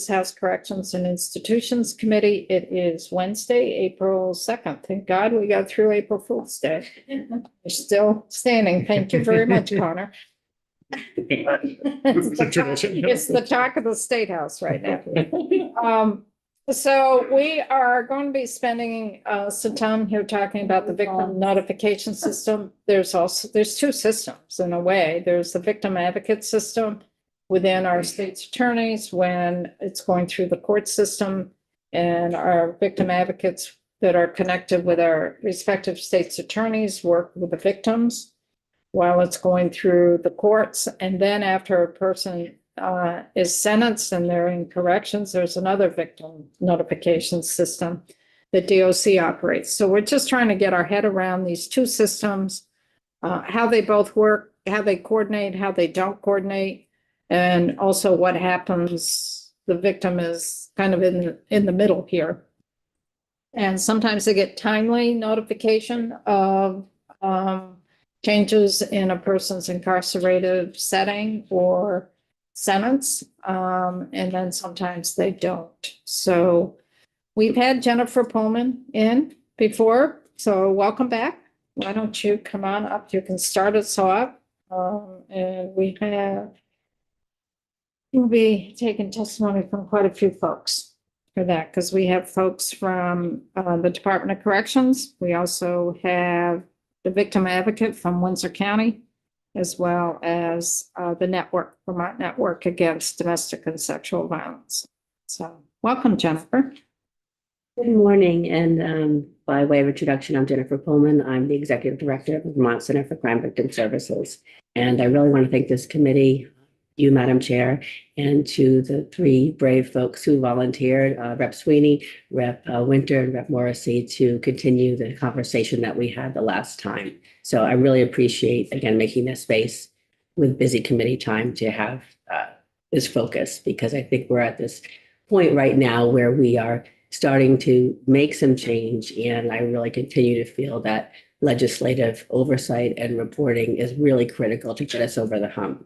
is House Corrections and Institutions Committee. It is Wednesday, April 2nd. Thank God we got through April Fool's Day. We're still standing. Thank you very much, Connor. It's the talk of the State House right now. So we are going to be spending some time here talking about the victim notification system. There's two systems in a way. There's the victim advocate system within our state's attorneys when it's going through the court system, and our victim advocates that are connected with our respective state's attorneys work with the victims while it's going through the courts. And then after a person is sentenced and they're in corrections, there's another victim notification system that DOC operates. So we're just trying to get our head around these two systems, how they both work, how they coordinate, how they don't coordinate, and also what happens. The victim is kind of in the middle here. And sometimes they get timely notification of changes in a person's incarcerated setting or sentence, and then sometimes they don't. So we've had Jennifer Pullman in before, so welcome back. Why don't you come on up? You can start us off, and we'll be taking testimony from quite a few folks for that, because we have folks from the Department of Corrections. We also have the victim advocate from Windsor County, as well as the network, Vermont Network Against Domestic and Sexual Violence. So welcome, Jennifer. Good morning. And by way of introduction, I'm Jennifer Pullman. I'm the Executive Director of the Vermont Center for Crime Victim Services. And I really want to thank this committee, you, Madam Chair, and to the three brave folks who volunteered, Rep. Sweeney, Rep. Winter, and Rep. Morrissey, to continue the conversation that we had the last time. So I really appreciate, again, making this space with busy committee time to have this focus, because I think we're at this point right now where we are starting to make some change. And I really continue to feel that legislative oversight and reporting is really critical to get us over the hump.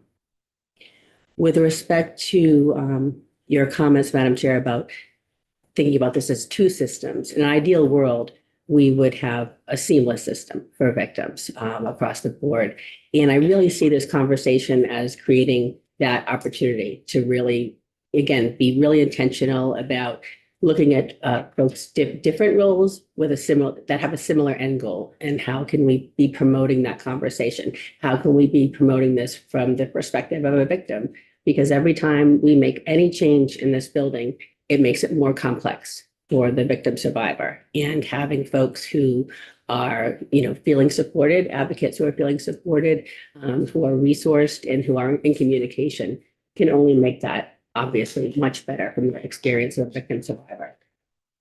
With respect to your comments, Madam Chair, about thinking about this as two systems, in an ideal world, we would have a seamless system for victims across the board. And I really see this conversation as creating that opportunity to really, again, be really intentional about looking at folks' different roles with that have a similar end goal, and how can we be promoting that conversation? How can we be promoting this from the perspective of a victim? Because every time we make any change in this building, it makes it more complex for the victim survivor. And having folks who are, feeling supported, advocates who are feeling supported, who are resourced and who are in communication, can only make that obviously much better from the experience of a victim survivor.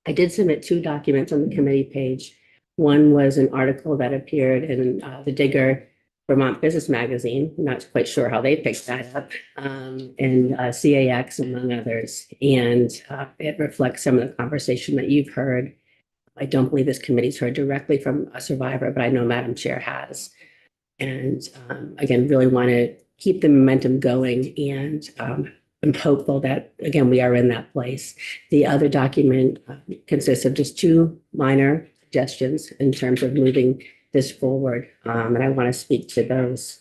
I did submit two documents on the committee page. One was an article that appeared in the Digger Vermont Business Magazine. I'm not quite sure how they picked that up, and CAX, among others. And it reflects some of the conversation that you've heard. I don't believe this committee's heard directly from a survivor, but I know Madam Chair has. And again, really want to keep the momentum going, and I'm hopeful that, again, we are in that place. The other document consists of just two minor suggestions in terms of moving this forward, and I want to speak to those.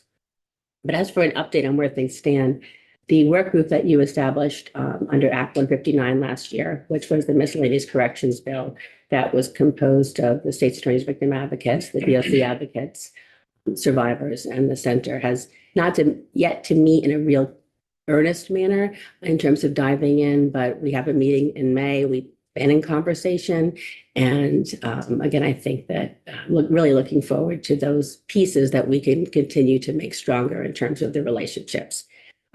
But as for an update on where things stand, the work group that you established under Act 159 last year, which was the miscellaneous corrections bill that was composed of the state's attorneys, victim advocates, the DOC advocates, survivors, and the center, has not yet to meet in a real earnest manner in terms of diving in, but we have a meeting in May. We've been in conversation. And again, I think that really looking forward to those pieces that we can continue to make stronger in terms of the relationships.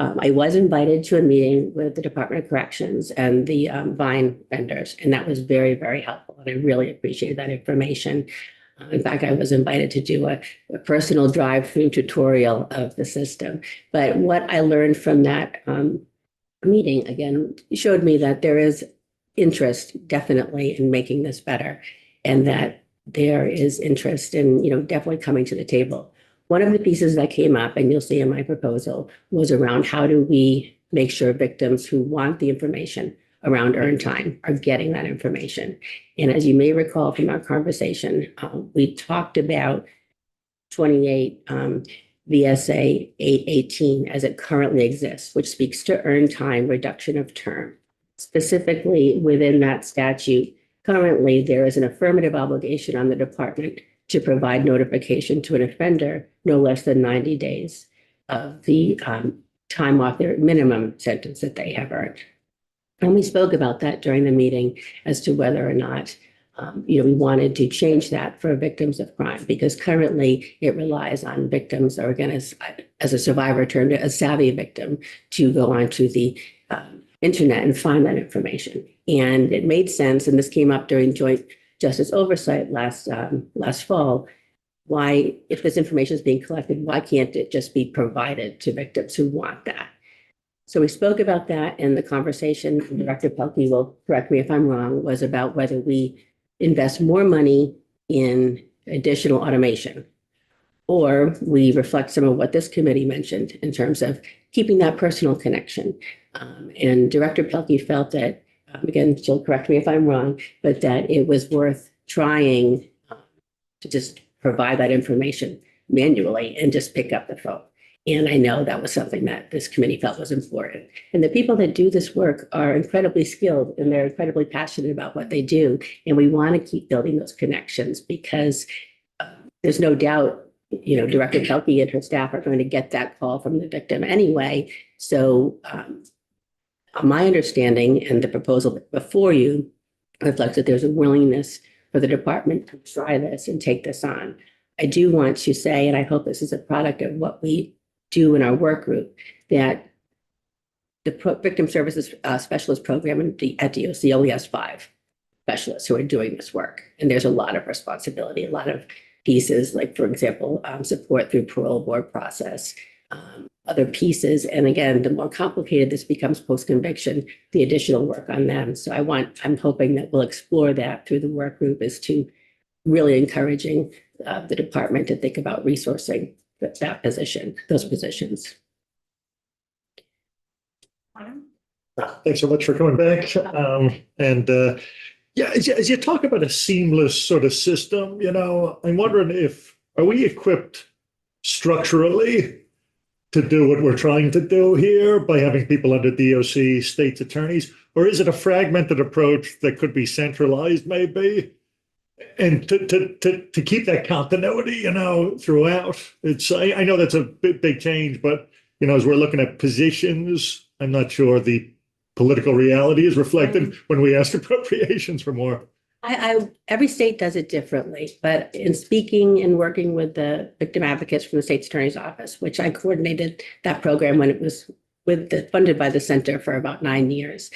I was invited to a meeting with the Department of Corrections and the Vine vendors, and that was very, very helpful. And I really appreciated that information. In fact, I was invited to do a personal drive-through tutorial of the system. But what I learned from that meeting, again, showed me that there is interest definitely in making this better, and that there is interest in, definitely coming to the table. One of the pieces that came up, and you'll see in my proposal, was around how do we make sure victims who want the information around earn time are getting that information. And as you may recall from our conversation, we talked about 28 VSA 818 as it currently exists, which speaks to earn time reduction of term. Specifically within that statute, currently there is an affirmative obligation on the department to provide notification to an offender no less than 90 days of the time off their minimum sentence that they have earned. And we spoke about that during the meeting as to whether or not we wanted to change that for victims of crime, because currently it relies on victims, or again, as a survivor termed it, a savvy victim, to go onto the internet and find that information. And it made sense, and this came up during joint justice oversight last fall. Why, if this information is being collected, why can't it just be provided to victims who want that? So we spoke about that, and the conversation, Director Pelkey will correct me if I'm wrong, was about whether we invest more money in additional automation, or we reflect some of what this committee mentioned in terms of keeping that personal connection. And Director Pelkey felt that, again, she'll correct me if I'm wrong, but that it was worth trying to just provide that information manually and just pick up the phone. And I know that was something that this committee felt was important. And the people that do this work are incredibly skilled, and they're incredibly passionate about what they do. And we want to keep building those connections, because there's no doubt, Director Pelkey and her staff are going to get that call from the victim anyway. So my understanding and the proposal before you reflects that there's a willingness for the department to try this and take this on. I do want to say, and I hope this is a product of what we do in our work group, that the Victim Services Specialist Program at DOC only has 5 specialists who are doing this work. And there's a lot of responsibility, a lot of pieces, like, for example, support through parole board process, other pieces. And again, the more complicated this becomes post-conviction, the additional work on them. So I'm hoping that we'll explore that through the work group, as to really encouraging the department to think about resourcing that position, those positions. Thanks so much for coming back. As you talk about a seamless sort of system, I'm wondering, are we equipped structurally to do what we're trying to do here by having people under DOC, state's attorneys, or is it a fragmented approach that could be centralized maybe? And to keep that continuity, throughout. I know that's a big change, but as we're looking at positions, I'm not sure the political reality is reflected when we ask appropriations for more. Every state does it differently, but in speaking and working with the victim advocates from the state's attorney's office, which I coordinated that program when it was funded by the center for about 9 years,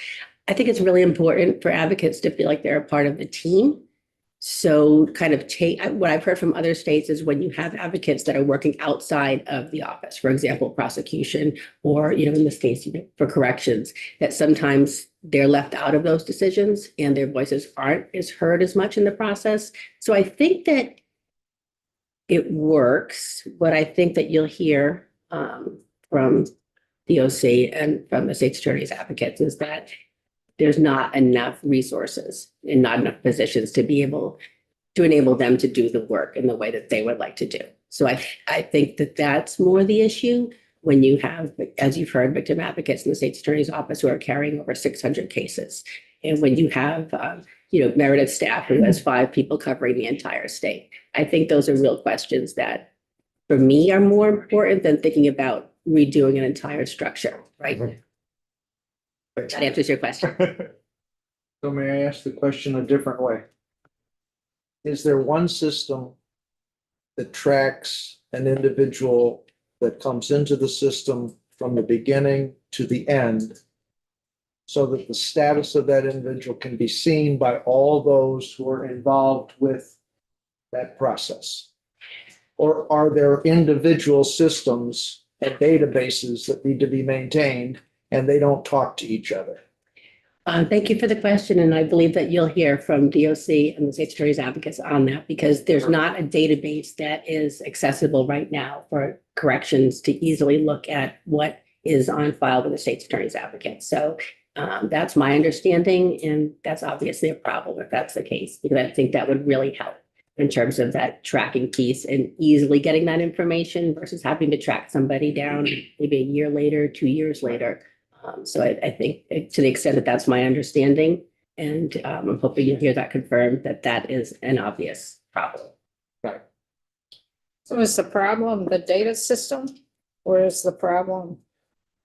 I think it's really important for advocates to feel like they're a part of the team. So kind of what I've heard from other states is when you have advocates that are working outside of the office, for example, prosecution, or, in this case, for corrections, that sometimes they're left out of those decisions and their voices aren't as heard as much in the process. So I think that it works. What I think that you'll hear from DOC and from the state's attorney's advocates is that there's not enough resources and not enough positions to be able to enable them to do the work in the way that they would like to do. So I think that that's more the issue when you have, as you've heard, victim advocates in the state's attorney's office who are carrying over 600 cases. And when you have, Meredith staff who has 5 people covering the entire state. I think those are real questions that, for me, are more important than thinking about redoing an entire structure, right? That answers your question. So may I ask the question a different way? Is there one system that tracks an individual that comes into the system from the beginning to the end, so that the status of that individual can be seen by all those who are involved with that process? Or are there individual systems and databases that need to be maintained and they don't talk to each other? Thank you for the question. And I believe that you'll hear from DOC and the state's attorney's advocates on that, because there's not a database that is accessible right now for corrections to easily look at what is on file with the state's attorney's advocates. So That's my understanding, and that's obviously a problem if that's the case, because I think that would really help in terms of that tracking piece and easily getting that information versus having to track somebody down maybe a year later, 2 years later. So I think to the extent that that's my understanding, and I'm hoping you hear that confirmed, that that is an obvious problem. Right. So is the problem the data system, or is the problem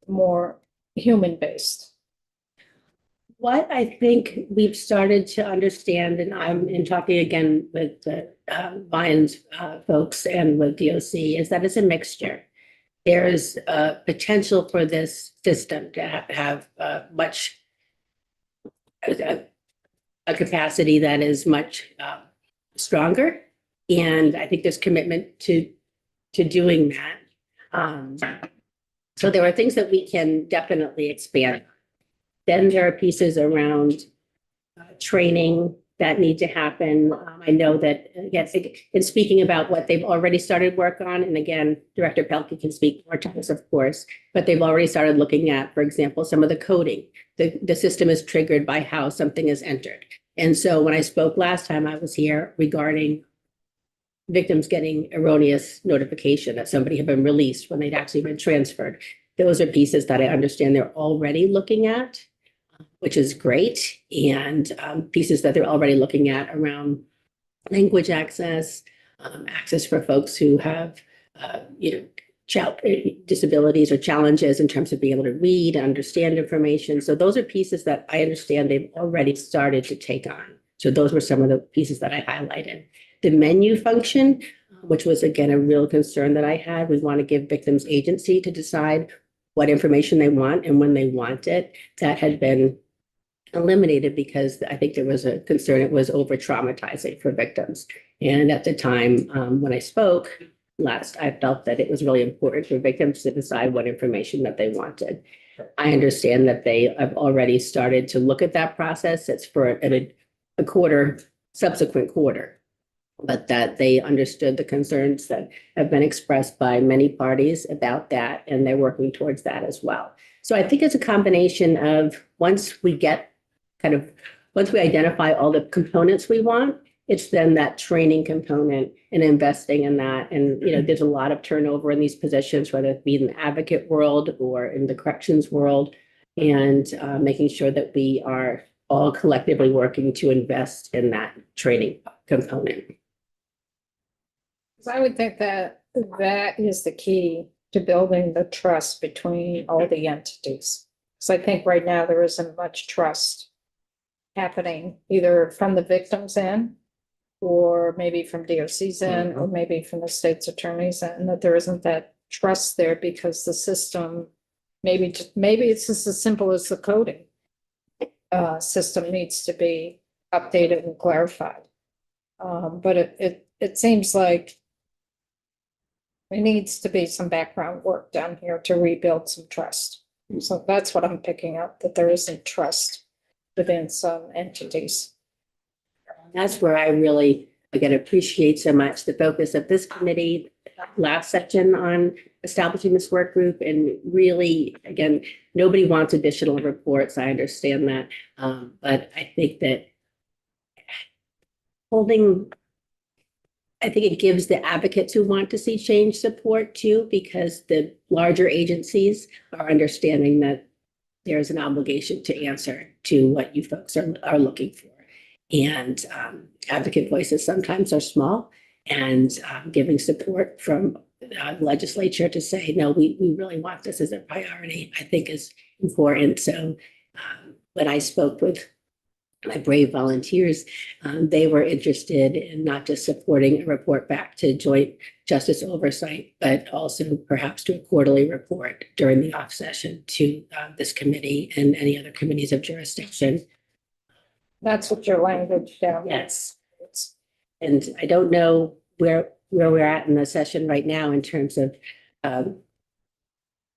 more human-based? What I think we've started to understand, and I'm in talking again with the Lions folks and with DOC, is that it's a mixture. There is a potential for this system to have much a capacity that is much stronger, and I think there's commitment to doing that. So there are things that we can definitely expand. Then there are pieces around training that need to happen. I know that, yes, in speaking about what they've already started work on, and again, Director Pelkey can speak more to this, of course, but they've already started looking at, for example, some of the coding. The system is triggered by how something is entered. And so when I spoke last time I was here regarding victims getting erroneous notification that somebody had been released when they'd actually been transferred, those are pieces that I understand they're already looking at, which is great, and pieces that they're already looking at around language access, access for folks who have, disabilities or challenges in terms of being able to read, understand information. So those are pieces that I understand they've already started to take on. So those were some of the pieces that I highlighted. The menu function, which was again a real concern that I had, we want to give victims agency to decide what information they want and when they want it. That had been eliminated because I think there was a concern it was over traumatizing for victims. And at the time when I spoke last, I felt that it was really important for victims to decide what information that they wanted. I understand that they have already started to look at that process. It's for a quarter, subsequent quarter, but that they understood the concerns that have been expressed by many parties about that, and they're working towards that as well. So I think it's a combination of once we identify all the components we want, it's then that training component and investing in that. And, there's a lot of turnover in these positions, whether it be in the advocate world or in the corrections world, and making sure that we are all collectively working to invest in that training component. I would think that that is the key to building the trust between all the entities. So I think right now there isn't much trust happening either from the victims end, or maybe from DOC's end, or maybe from the state's attorney's end, that there isn't that trust there because the system, maybe it's just as simple as the coding system needs to be updated and clarified. But it seems like there needs to be some background work down here to rebuild some trust. So that's what I'm picking up, that there isn't trust within some entities. That's where I really, again, appreciate so much the focus of this committee, last section on establishing this work group. And really, again, nobody wants additional reports. I understand that. But I think that I think it gives the advocates who want to see change support too, because the larger agencies are understanding that there's an obligation to answer to what you folks are looking for. And advocate voices sometimes are small, and giving support from the legislature to say, no, we really want this as a priority, I think is important. So when I spoke with my brave volunteers, they were interested in not just supporting a report back to Joint Justice Oversight, but also perhaps to a quarterly report during the off session to this committee and any other committees of jurisdiction. That's what your language down. Yes. And I don't know where we're at in the session right now in terms of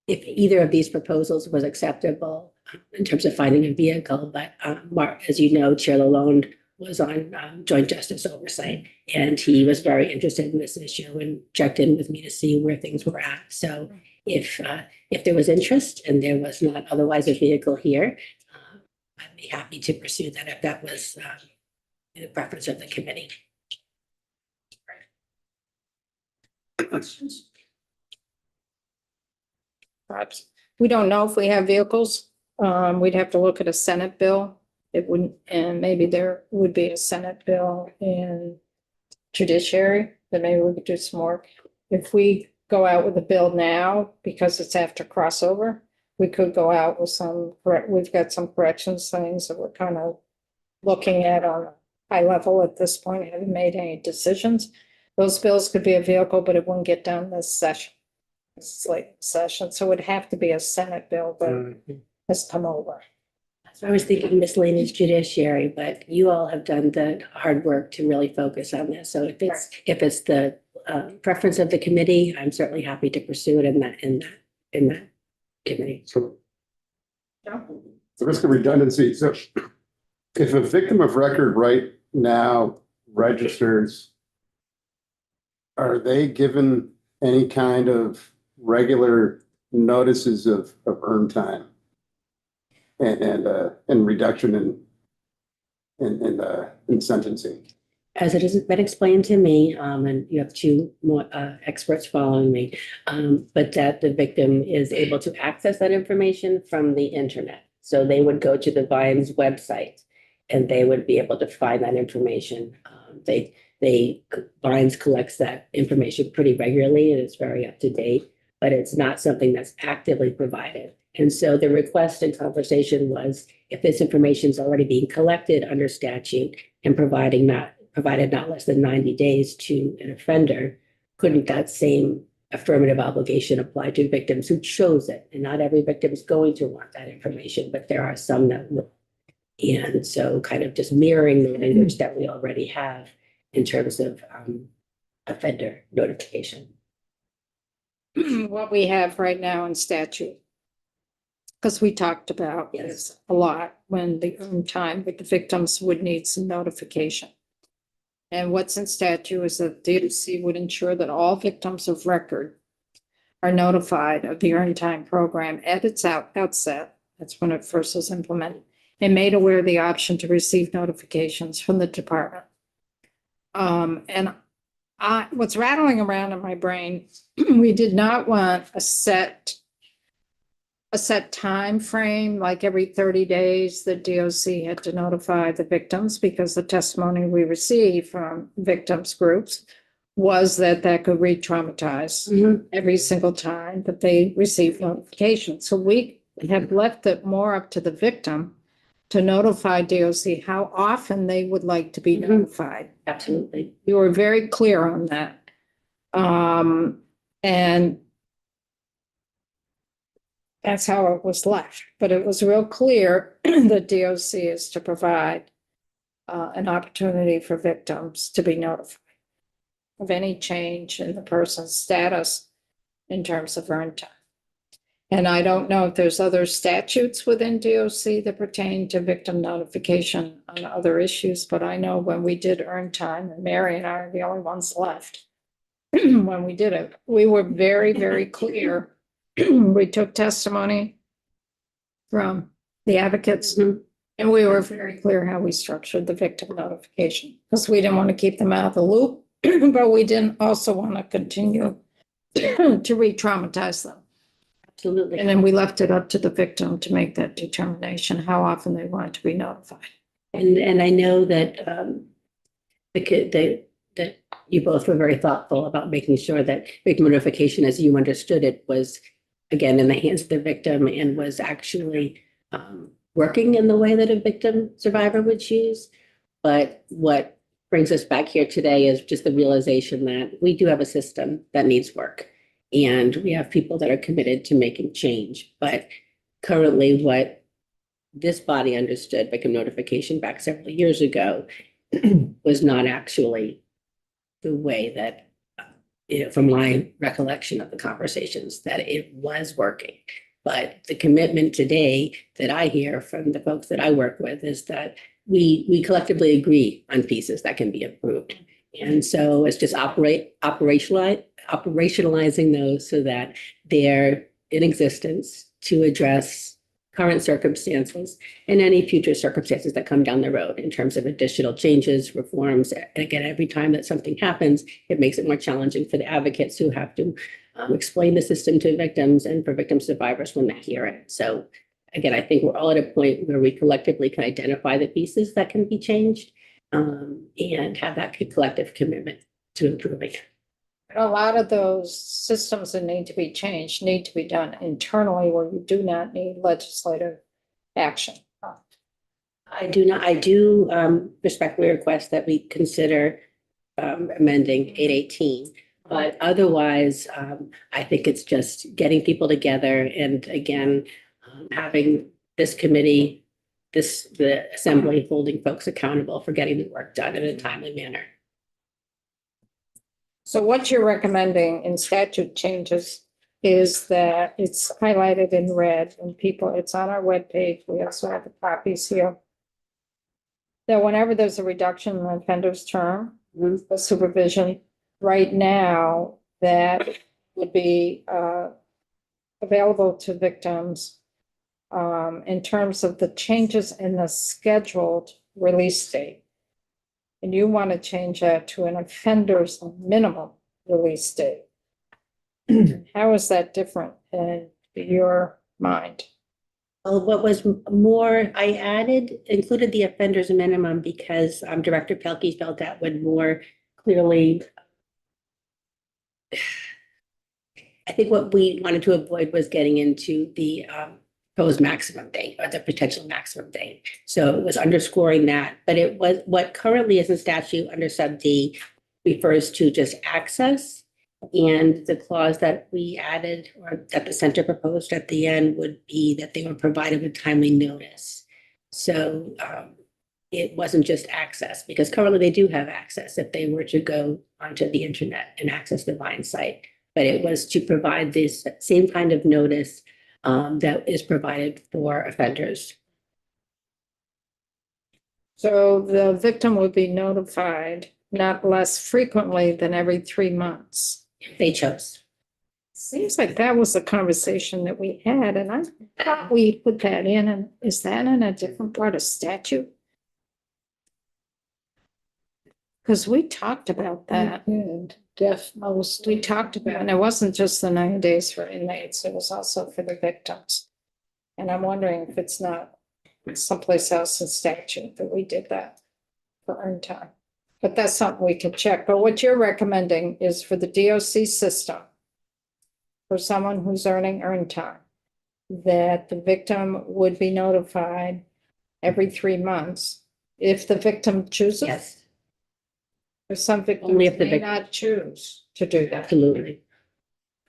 if either of these proposals was acceptable in terms of finding a vehicle. But Mark, as you know, Chair Lalonde was on Joint Justice Oversight, and he was very interested in this issue and checked in with me to see where things were at. So if there was interest and there was not otherwise a vehicle here, I'd be happy to pursue that if that was the preference of the committee. Questions? Perhaps. We don't know if we have vehicles. We'd have to look at a Senate bill. It wouldn't, and maybe there would be a Senate bill in judiciary, that maybe we could do some work. If we go out with a bill now, because it's after crossover, we could go out with some, we've got some corrections things that we're kind of looking at on a high level at this point, haven't made any decisions. Those bills could be a vehicle, but it wouldn't get done this session. It's late session, so it would have to be a Senate bill that has come over. So I was thinking miscellaneous judiciary, but you all have done the hard work to really focus on this. So if it's the preference of the committee, I'm certainly happy to pursue it in that committee. So the risk of redundancy, so if a victim of record right now registers, are they given any kind of regular notices of earn time and reduction in sentencing? As it has been explained to me, and you have two more experts following me, but that the victim is able to access that information from the internet. So they would go to the Vines website and they would be able to find that information. Vines collects that information pretty regularly and it's very up to date, but it's not something that's actively provided. And so the request and conversation was, if this information is already being collected under statute and provided not less than 90 days to an offender, couldn't that same affirmative obligation apply to victims who chose it? And not every victim is going to want that information, but there are some that will. And so kind of just mirroring the language that we already have in terms of offender notification. What we have right now in statute. Because we talked about this a lot when the earned time, but the victims would need some notification. And what's in statute is that DOC would ensure that all victims of record are notified of the earned time program at its outset. That's when it first was implemented, and made aware of the option to receive notifications from the department. What's rattling around in my brain, we did not want a set time frame, like every 30 days the DOC had to notify the victims, because the testimony we received from victims groups was that could re-traumatize every single time that they received notification. So we have left it more up to the victim to notify DOC how often they would like to be notified. Absolutely. You were very clear on that. And that's how it was left. But it was real clear that DOC is to provide an opportunity for victims to be notified of any change in the person's status in terms of earned time. And I don't know if there's other statutes within DOC that pertain to victim notification on other issues, but I know when we did earned time, and Mary and I are the only ones left when we did it, we were very, very clear. We took testimony from the advocates, and we were very clear how we structured the victim notification, because we didn't want to keep them out of the loop, but we didn't also want to continue to re-traumatize them. Absolutely. And then we left it up to the victim to make that determination, how often they wanted to be notified. And I know that that you both were very thoughtful about making sure that victim notification, as you understood it, was again in the hands of the victim and was actually working in the way that a victim survivor would choose. But what brings us back here today is just the realization that we do have a system that needs work. And we have people that are committed to making change. But currently what this body understood victim notification back several years ago was not actually the way that, from my recollection of the conversations, that it was working. But the commitment today that I hear from the folks that I work with is that we collectively agree on pieces that can be improved. And so it's just operationalizing those so that they're in existence to address current circumstances and any future circumstances that come down the road in terms of additional changes, reforms. And again, every time that something happens, it makes it more challenging for the advocates who have to explain the system to victims and for victim survivors when they hear it. So again, I think we're all at a point where we collectively can identify the pieces that can be changed and have that collective commitment to improving. A lot of those systems that need to be changed need to be done internally where you do not need legislative action. I do respectfully request that we consider amending 818. But otherwise, I think it's just getting people together and again, having this committee, the assembly holding folks accountable for getting the work done in a timely manner. So what you're recommending in statute changes is that it's highlighted in red and people, it's on our webpage. We also have the copies here. That whenever there's a reduction in the offender's term, the supervision, right now, that would be available to victims in terms of the changes in the scheduled release date. And you want to change that to an offender's minimum release date. How is that different in your mind? Well, what was more, I included the offenders minimum because Director Pelkey felt that would more clearly. I think what we wanted to avoid was getting into the proposed maximum date or the potential maximum date. So it was underscoring that, but it was what currently is in statute under sub D refers to just access. And the clause that we added or that the center proposed at the end would be that they were provided with timely notice. So it wasn't just access because currently they do have access if they were to go onto the internet and access the Vine site. But it was to provide this same kind of notice that is provided for offenders. So the victim would be notified not less frequently than every 3 months. If they chose. Seems like that was a conversation that we had, and I thought we put that in, and is that in a different part of statute? Because we talked about that. And we talked about, and it wasn't just the 9 days for inmates, it was also for the victims. And I'm wondering if it's not someplace else in statute that we did that for earned time. But that's something we can check. But what you're recommending is for the DOC system, for someone who's earning earned time, that the victim would be notified every 3 months if the victim chooses. Yes, Or some victims Only if the may not choose to do that. absolutely.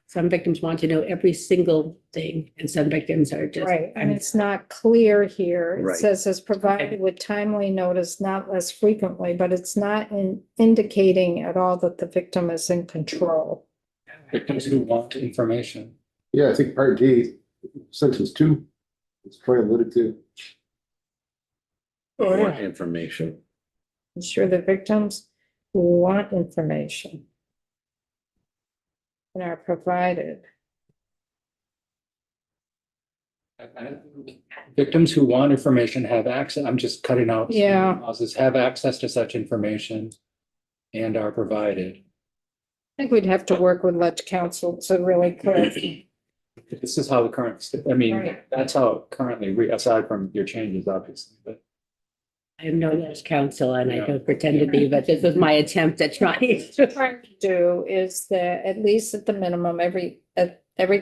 Some victims want to know every single thing and some victims are just. Right, and it's not clear here. It Right. says is provided with timely notice, not less frequently, but it's not indicating at all that the victim is in control. Victims who want information. Yeah, I think part D, sentence 2, as Troy alluded to. More information. Ensure the victims who want information and are provided. Victims who want information have access, I'm just cutting out. some Yeah. clauses, have access to such information and are provided. I think we'd have to work with Ledge Council to really clarify. This is how the current, I mean, Right. that's how it currently, aside from your changes, obviously, but. I am no Ledge counsel and I Yeah. don't pretend to be, but this was my attempt at trying What to. we're trying to do is that at least at the minimum, every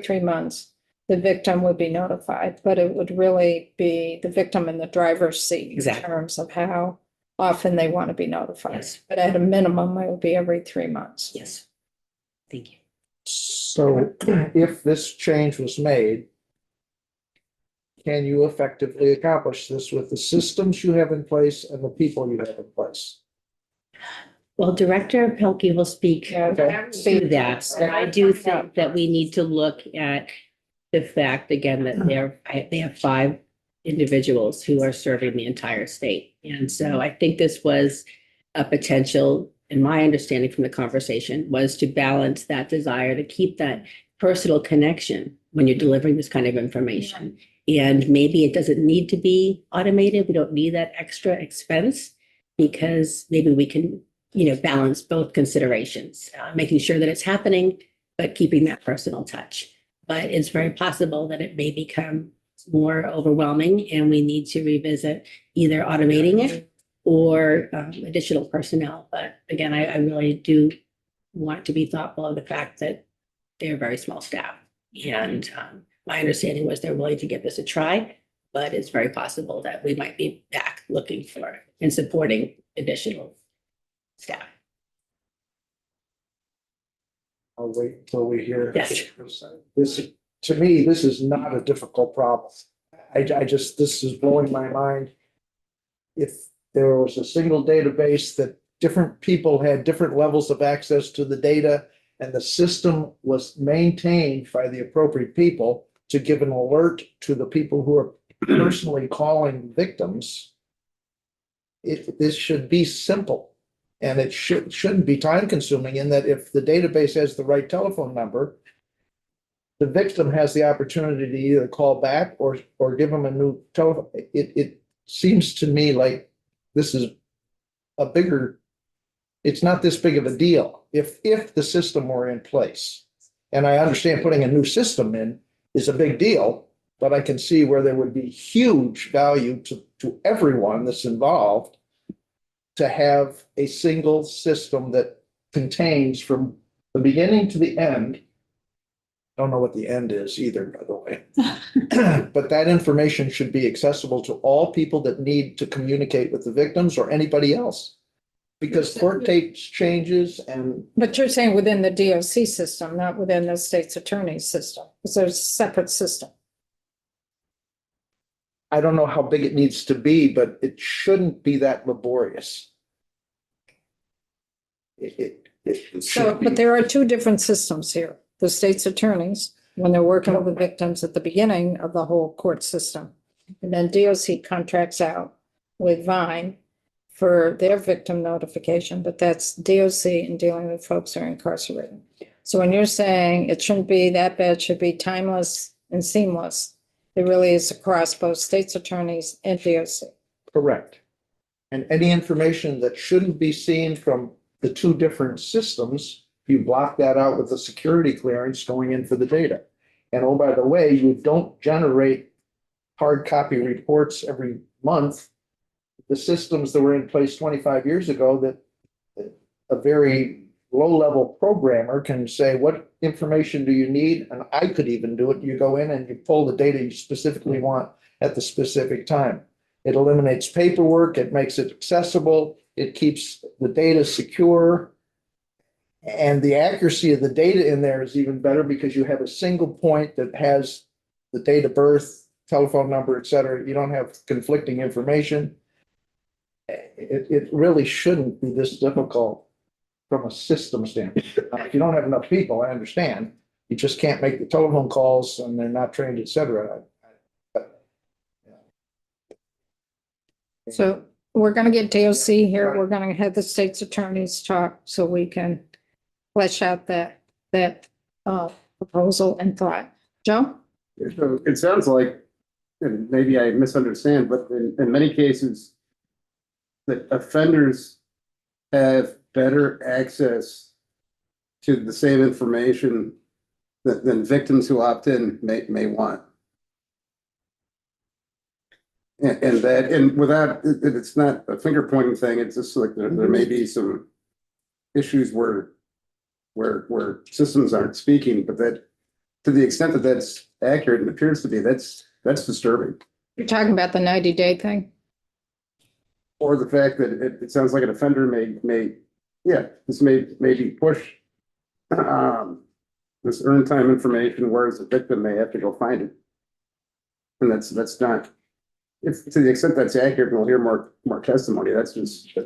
3 months, the victim would be notified, but it would really be the victim in the driver's seat in Exactly. terms of how often they want to be notified. Yes. But at a minimum, it would be every 3 months. Yes. Thank you. So if this change was made, can you effectively accomplish this with the systems you have in place and the people you have in place? Well, Director Pelkey will speak Yeah, that would to be- that. And I do think that we need to look at the fact again that they have 5 individuals who are serving the entire state. And so I think this was a potential, in my understanding from the conversation, was to balance that desire to keep that personal connection when you're delivering this kind of information. And maybe it doesn't need to be automated. We don't need that extra expense because maybe we can, balance both considerations, making sure that it's happening, but keeping that personal touch. But it's very possible that it may become more overwhelming and we need to revisit either automating it or additional personnel. But again, I really do want to be thoughtful of the fact that they're very small staff. And my understanding was they're willing to give this a try, but it's very possible that we might be back looking for and supporting additional staff. I'll wait until we hear. Yes. This, to me, this is not a difficult problem. This is blowing my mind. If there was a single database that different people had different levels of access to the data and the system was maintained by the appropriate people to give an alert to the people who are personally calling victims, this should be simple. And it shouldn't be time consuming in that if the database has the right telephone number, the victim has the opportunity to either call back or give them a new telephone. It seems to me like this is it's not this big of a deal if the system were in place. And I understand putting a new system in is a big deal, but I can see where there would be huge value to everyone that's involved to have a single system that contains from the beginning to the end. I don't know what the end is either, by the way. But that information should be accessible to all people that need to communicate with the victims or anybody else. Because court dates changes and But you're saying within the DOC system, not within the state's attorney's system, because there's a separate system. I don't know how big it needs to be, but it shouldn't be that laborious. It So, should but be. there are two different systems here. The state's attorneys, when they're working with the victims at the beginning of the whole court system. And then DOC contracts out with Vine for their victim notification, but that's DOC in dealing with folks who are incarcerated. So when you're saying it shouldn't be that bad, it should be timeless and seamless, it really is across both state's attorneys and DOC. Correct. And any information that shouldn't be seen from the two different systems, you block that out with the security clearance going in for the data. And oh, by the way, you don't generate hard copy reports every month. The systems that were in place 25 years ago that a very low-level programmer can say, what information do you need? And I could even do it. You go in and you pull the data you specifically want at the specific time. It eliminates paperwork. It makes it accessible. It keeps the data secure. And the accuracy of the data in there is even better because you have a single point that has the date of birth, telephone number, et cetera. You don't have conflicting information. It really shouldn't be this difficult from a system standpoint. If you don't have enough people, I understand. You just can't make the telephone calls and they're not trained, et cetera. So we're gonna get DOC here. We're gonna have the state's attorneys talk so we can flesh out that proposal and thought. Joe? So it sounds like, and maybe I misunderstand, but in many cases, that offenders have better access to the same information than victims who opt in may want. And without, it's not a finger pointing thing, it's just like there may be some issues where systems aren't speaking, but that to the extent that that's accurate and appears to be, that's disturbing. You're talking about the 90-day thing? Or the fact that it sounds like an offender this may be push this earned time information, whereas the victim may have to go find it. And that's not, if to the extent that's accurate, we'll hear more testimony. That's just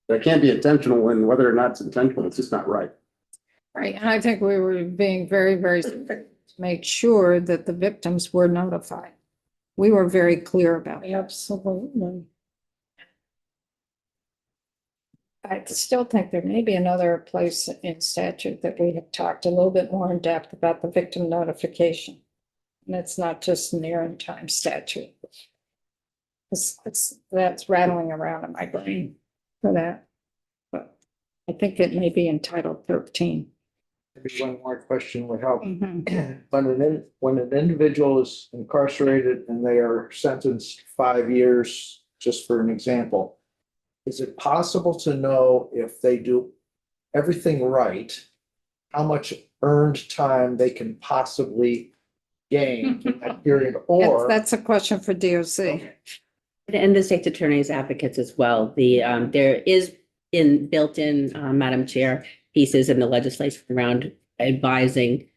that can't be intentional, and whether or not it's intentional, it's just not right. Right, and I think we were being very, very strict to make sure that the victims were notified. We were very clear about it. Absolutely. I still think there may be another place in statute that we have talked a little bit more in depth about the victim notification. And it's not just an errand time statute. That's rattling around in my brain for that. But I think it may be in Title 13. Maybe one more question would help. Mhm. When an individual is incarcerated and they are sentenced 5 years, just for an example, is it possible to know if they do everything right, how much earned time they can possibly gain in that period, or? That's a question for DOC. And the state's attorney's advocates as well. There is built-in, Madam Chair, pieces in the legislation around advising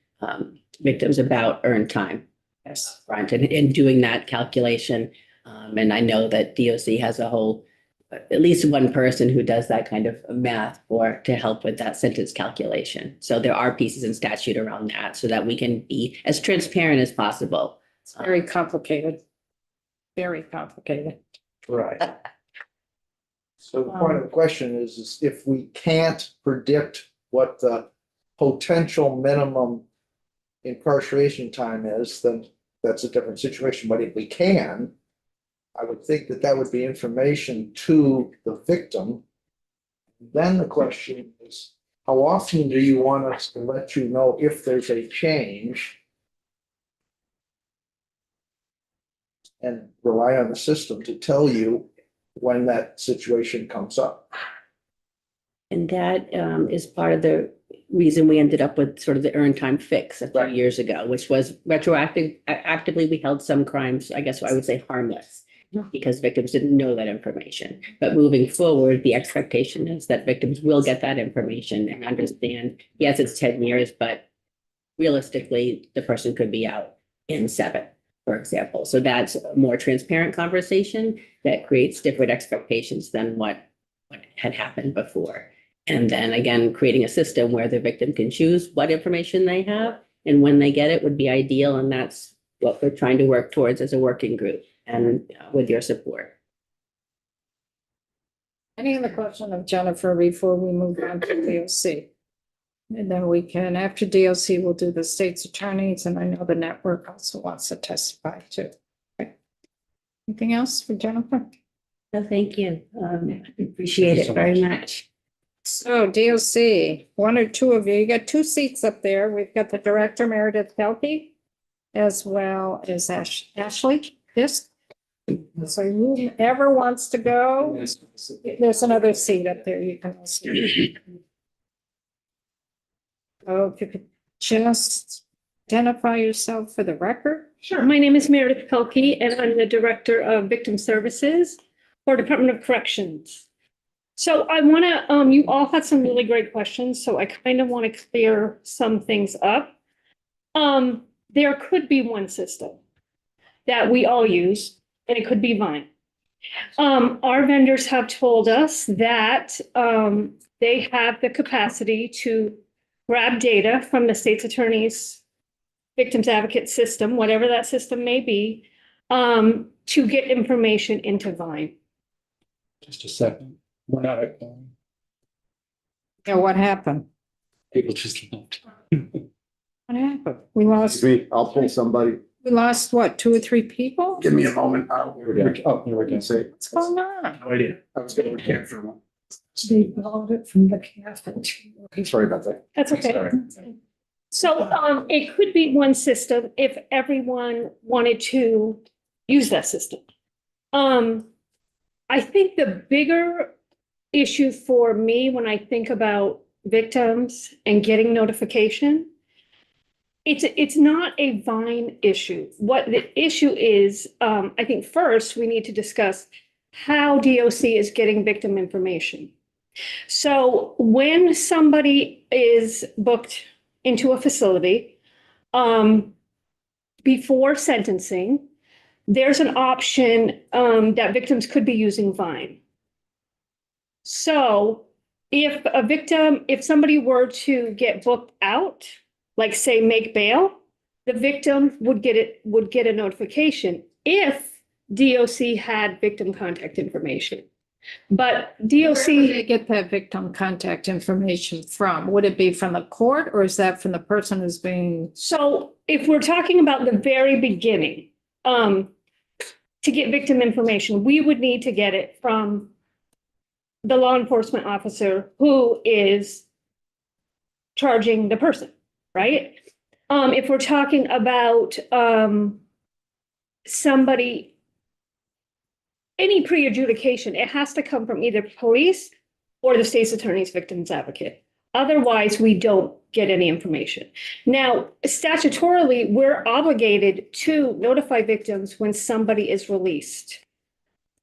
victims about earned time. Yes. Right, and in doing that calculation. And I know that DOC has a whole, at least one person who does that kind of math to help with that sentence calculation. So there are pieces in statute around that so that we can be as transparent as possible. It's very complicated. Very complicated. Right. So the point of the question is if we can't predict what the potential minimum incarceration time is, then that's a different situation. But if we can, I would think that that would be information to the victim. Then the question is, how often do you want us to let you know if there's a change? And rely on the system to tell you when that situation comes up. And that is part of the reason we ended up with sort of the earned time fix a few Right. years ago, which was actively, we held some crimes, I guess I would say harmless, because victims didn't know that information. But moving forward, the expectation is that victims will get that information and understand, yes, it's 10 years, but realistically, the person could be out in 7, for example. So that's a more transparent conversation that creates different expectations than what had happened before. And then again, creating a system where the victim can choose what information they have and when they get it would be ideal. And that's what we're trying to work towards as a working group and with your support. Any other question of Jennifer before we move on to DOC? And then we can, after DOC, we'll do the state's attorneys, and I know the network also wants to testify too. Okay. Anything else for Jennifer? So thank you. Appreciate it very much. So DOC, 1 or 2 of you got 2 seats up there. We've got the director Meredith Pelkey as well as Ashley Fisk. So whoever wants to go, there's another seat up there you can also. Oh, if you could just identify yourself for the record. Sure. My name is Meredith Pelkey, and I'm the Director of Victim Services for Department of Corrections. So I want to, you all had some really great questions, so I kind of want to clear some things up. There could be one system that we all use, and it could be Vine. Our vendors have told us that they have the capacity to grab data from the state's attorney's victims advocate system, whatever that system may be, to get information into Vine. Just a second. We're not at, Yeah, what happened? people just left. What happened? We lost I'll pull somebody. what, 2 or 3 people? Give me a moment. I'll Here we go. Oh, here we go. say. What's going on? No idea. I was going to capture one. They bought it from the cafeteria. Sorry about that. That's okay. Sorry. So it could be one system if everyone wanted to use that system. I think the bigger issue for me when I think about victims and getting notification, it's not a Vine issue. What the issue is, I think first we need to discuss how DOC is getting victim information. So when somebody is booked into a facility, before sentencing, there's an option that victims could be using Vine. So if somebody were to get booked out, like say make bail, the victim would get a notification if DOC had victim contact information. But Where DOC, would they get that victim contact information from? Would it be from the court or is that from the person who's being? so if we're talking about the very beginning, to get victim information, we would need to get it from the law enforcement officer who is charging the person, right? If we're talking about, somebody, any pre-adjudication, it has to come from either police or the state's attorney's victims advocate. Otherwise, we don't get any information. Now, statutorily, we're obligated to notify victims when somebody is released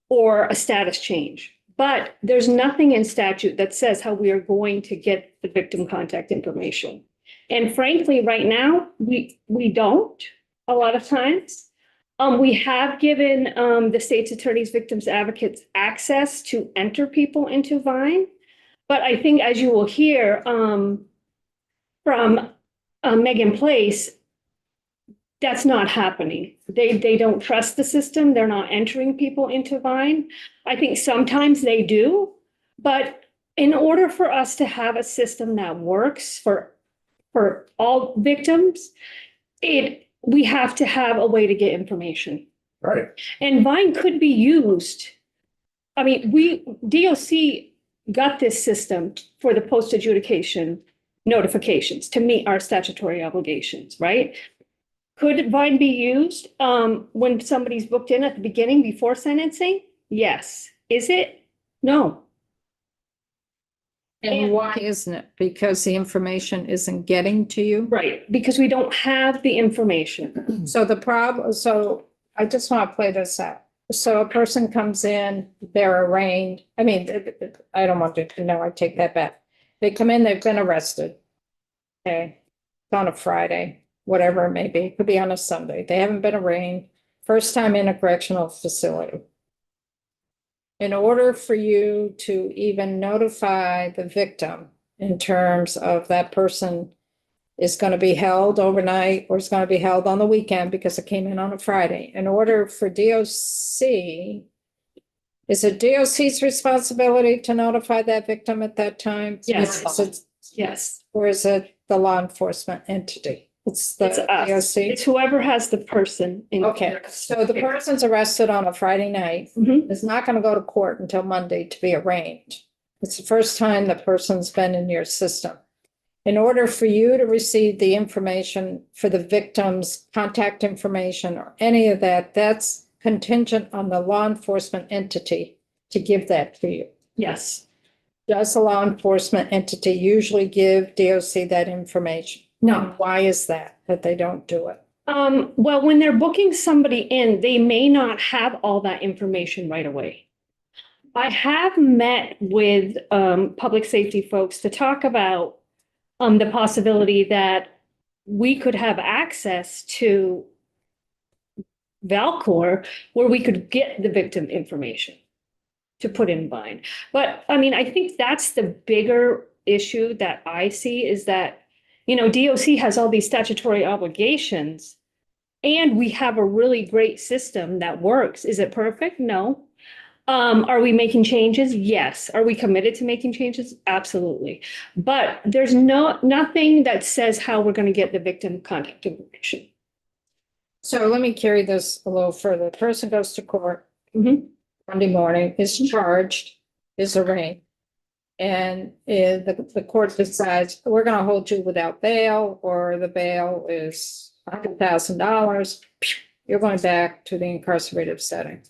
or a status change. But there's nothing in statute that says how we are going to get the victim contact information. And frankly, right now, we don't a lot of times. We have given the state's attorney's victims advocates access to enter people into Vine. But I think, as you will hear from Megan Place, that's not happening. They don't trust the system. They're not entering people into Vine. I think sometimes they do, but in order for us to have a system that works for all victims, we have to have a way to get information. Right. And Vine could be used. I mean, DOC got this system for the post-adjudication notifications to meet our statutory obligations, right? Could Vine be used when somebody's booked in at the beginning before sentencing? Yes. Is it? No. And why isn't it? Because the information isn't getting to you? Right, because we don't have the information. So I just want to play this out. So a person comes in, they're arraigned. I mean, I don't want to, no, I take that back. They come in, they've been arrested. Okay, it's on a Friday, whatever it may be, it could be on a Sunday. They haven't been arraigned, first time in a correctional facility. In order for you to even notify the victim in terms of that person is going to be held overnight or is going to be held on the weekend because it came in on a Friday. In order for DOC, is it DOC's responsibility to notify that victim at that time? Yes. Yes. Or is it the law enforcement entity? It's the It's us. DOC? It's whoever has the person. in- Okay, so the person's arrested on a Friday night, Mhm. is not gonna go to court until Monday to be arraigned. It's the first time the person's been in your system. In order for you to receive the information for the victim's contact information or any of that, that's contingent on the law enforcement entity to give that to you. Yes. Does the law enforcement entity usually give DOC that information? No. Why is that they don't do it? Well, when they're booking somebody in, they may not have all that information right away. I have met with public safety folks to talk about the possibility that we could have access to Valcor where we could get the victim information to put in Vine. But I mean, I think that's the bigger issue that I see is that, you know, DOC has all these statutory obligations and we have a really great system that works. Is it perfect? No. Are we making changes? Yes. Are we committed to making changes? Absolutely. But there's nothing that says how we're going to get the victim contact information. So let me carry this a little further. The person goes to court Mhm. Monday morning, is charged, is arraigned. And the court decides, we're gonna hold you without bail, or the bail is $100,000. You're going back to the incarcerated setting.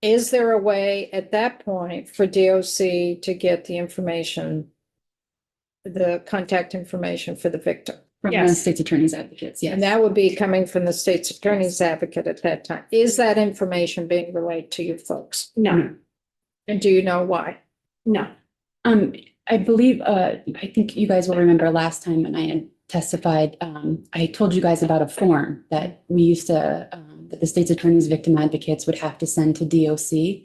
Is there a way at that point for DOC to get the information, the contact information for the victim? From the Yes. state's attorney's advocates, yes. And that would be coming from the state's attorney's advocate at that time. Is that information being relayed to you folks? No, And do you know why? no. I believe, I think you guys will remember last time when I had testified, I told you guys about a form that we used to, that the state's attorney's victim advocates would have to send to DOC.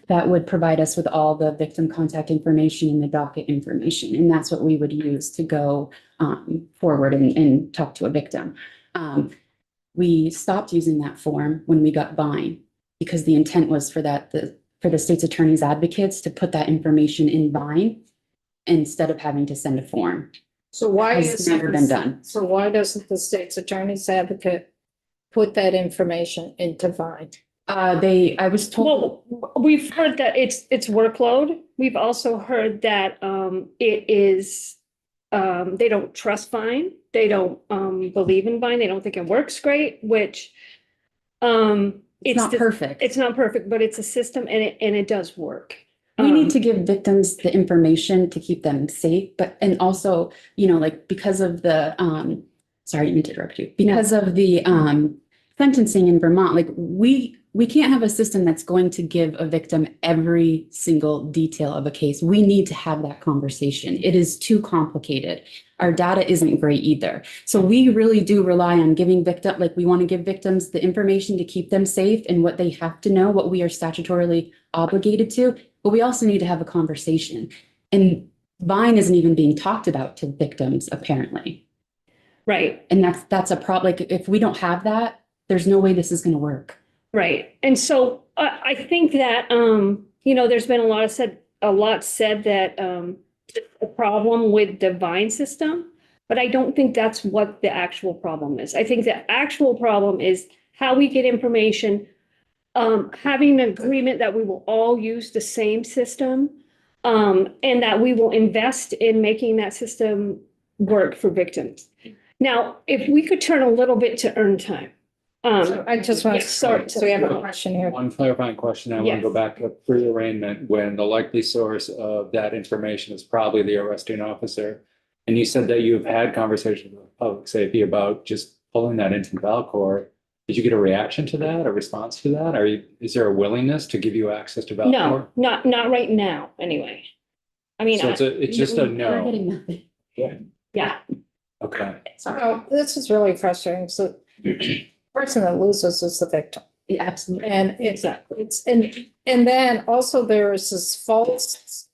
That would provide us with all the victim contact information and the docket information. And that's what we would use to go forward and talk to a victim. We stopped using that form when we got Vine because the intent was for the state's attorney's advocates to put that information in Vine instead of having to send a form. So why Has is never been done. So why doesn't the state's attorney's advocate put that information into Vine? I was told, Well, we've heard that it's workload. We've also heard that it is they don't trust Vine. They don't believe in Vine. They don't think it works great, which it's not perfect. It's not perfect, but it's a system and it does work. We need to give victims the information to keep them safe, but, and also, you know, like because of the, sorry, I didn't mean to interrupt you. Because of the, sentencing in Vermont, like we can't have a system that's going to give a victim every single detail of a case. We need to have that conversation. It is too complicated. Our data isn't great either. So we really do rely on giving victim, like we want to give victims the information to keep them safe and what they have to know, what we are statutorily obligated to. But we also need to have a conversation. And Vine isn't even being talked about to victims, apparently. Right. And that's a problem. Like if we don't have that, there's no way this is going to work. Right. And so I think that, you know, there's been a lot said that the problem with the Vine system, but I don't think that's what the actual problem is. I think the actual problem is how we get information, having an agreement that we will all use the same system, and that we will invest in making that system work for victims. Now, if we could turn a little bit to earn time. So I just want yes, sorry. so we have a question here. One clarifying question. I want to go back to pre-arraignment when the likely source of that information is probably the arresting officer. And you said that you've had conversations with public safety about just pulling that into Valcor. Did you get a reaction to that, a response to that? Is there a willingness to give you access to Valcor? No, not right now, anyway. I mean, So it's just a We're no. getting nothing. yeah, Okay. So this is really frustrating. So the person that loses is the victim. Yeah, absolutely. And and then also there is this false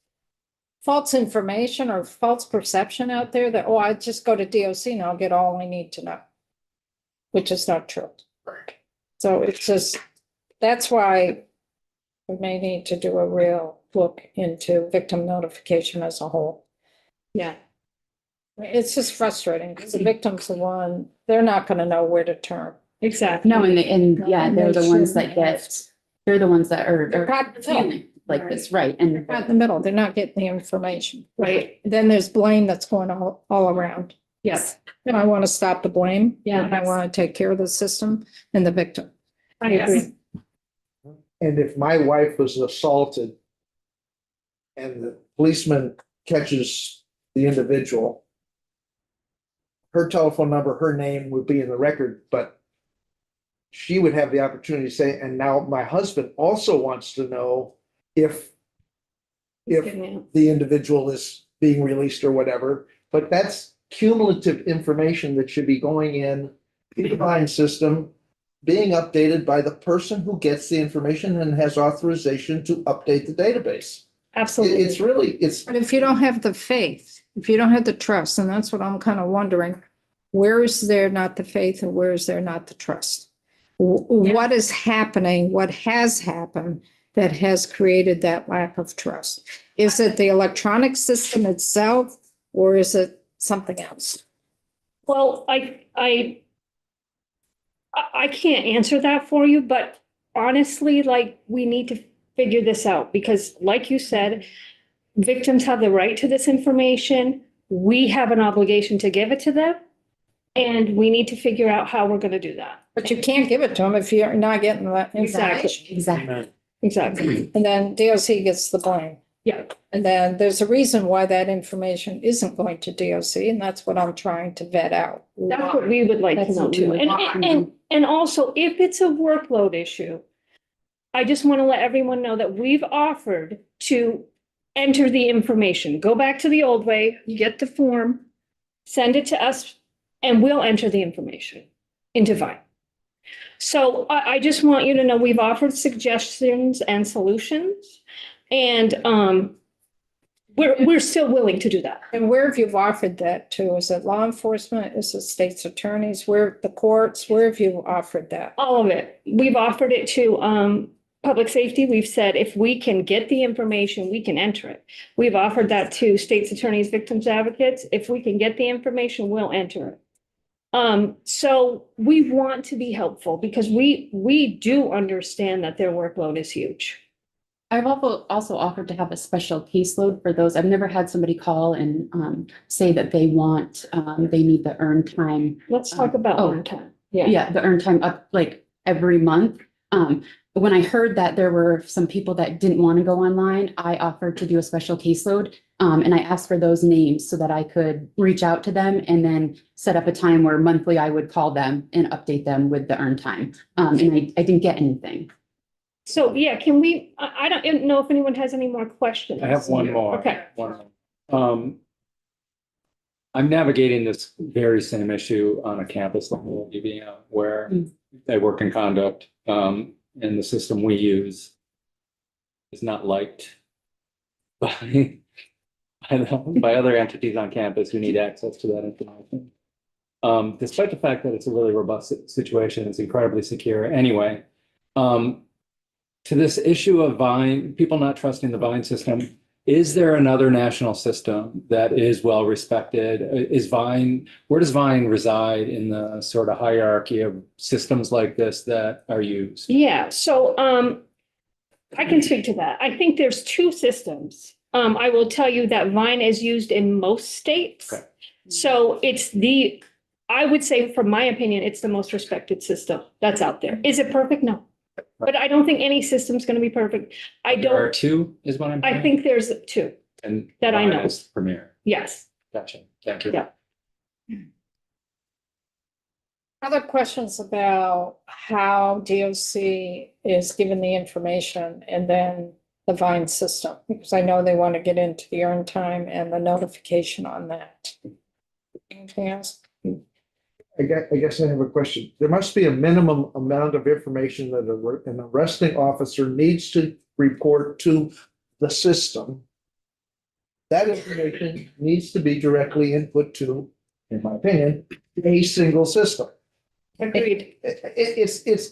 information or false perception out there that, oh, I just go to DOC and I'll get all I need to know, which is not true. So it's just, that's why we may need to do a real look into victim notification as a whole. yeah. It's just frustrating because the victim's the one, they're not going to know where to turn. Exactly. No, and yeah, they're the ones that they're the ones that They're are caught in the middle. feeling like this, right? And Right in the middle, they're not getting the information. Right. Then there's blame that's going all around. Yes. And I want to stop the blame. Yeah. And I want to take care of the system and the victim. I agree. And if my wife was assaulted and the policeman catches the individual, her telephone number, her name would be in the record, but she would have the opportunity to say, and now my husband also wants to know if the individual is being released or whatever, but that's cumulative information that should be going in the Vine system, being updated by the person who gets the information and has authorization to update the database. Absolutely. It's really, But if you don't have the faith, if you don't have the trust, and that's what I'm kind of wondering, where is there not the faith and where is there not the trust? What is happening? What has happened that has created that lack of trust? Is it the electronic system itself or is it something else? Well, I can't answer that for you, but honestly, like, we need to figure this out because like you said, victims have the right to this information. We have an obligation to give it to them. And we need to figure out how we're going to do that. But you can't give it to them if you're not getting that information. exactly. Exactly. And then DOC gets the blame. Yeah. And then there's a reason why that information isn't going to DOC, and that's what I'm trying to vet out. That's what we would like to That's know what we too. would want to And also, if it's a workload issue, I just want to let everyone know that we've offered to enter the information. Go back to the old way, get the form, send it to us, and we'll enter the information into Vine. So I just want you to know we've offered suggestions and solutions, and we're still willing to do that. And where have you offered that to? Is it law enforcement? Is it state's attorneys? Where, the courts? Where have you offered that? All of it. We've offered it to public safety, we've said if we can get the information, we can enter it. We've offered that to state's attorneys, victims advocates. If we can get the information, we'll enter it. So we want to be helpful because we do understand that their workload is huge. I've also offered to have a special caseload for those. I've never had somebody call and say that they want, they need the earned time. Let's talk about Oh. earned time. Yeah, the earned time up like every month. When I heard that there were some people that didn't want to go online, I offered to do a special caseload. And I asked for those names so that I could reach out to them and then set up a time where monthly I would call them and update them with the earned time. And I didn't get anything. So, yeah, can we, I don't know if anyone has any more questions. I have one more. Okay. One more. I'm navigating this very same issue on a campus level at UVM where I work in conduct, and the system we use is not liked by other entities on campus who need access to that information. Despite the fact that it's a really robust situation, it's incredibly secure. Anyway, to this issue of Vine, people not trusting the Vine system, is there another national system that is well respected? Where does Vine reside in the sort of hierarchy of systems like this that are used? Yeah, so I can speak to that. I think there's two systems. I will tell you that Vine is used in most states. Okay. So I would say, from my opinion, it's the most respected system that's out there. Is it perfect? No. But I don't think any system's gonna be perfect. There are two, is what I'm. I think there's two. And that I Vine know. is Premier. Yes. Gotcha. Thank you. Yeah. Other questions about how DOC is given the information and then the Vine system? Because I know they want to get into the earn time and the notification on that. Anything else? I guess I have a question. There must be a minimum amount of information that an arresting officer needs to report to the system. That information needs to be directly input to, in my opinion, a single system. Agreed. It's it's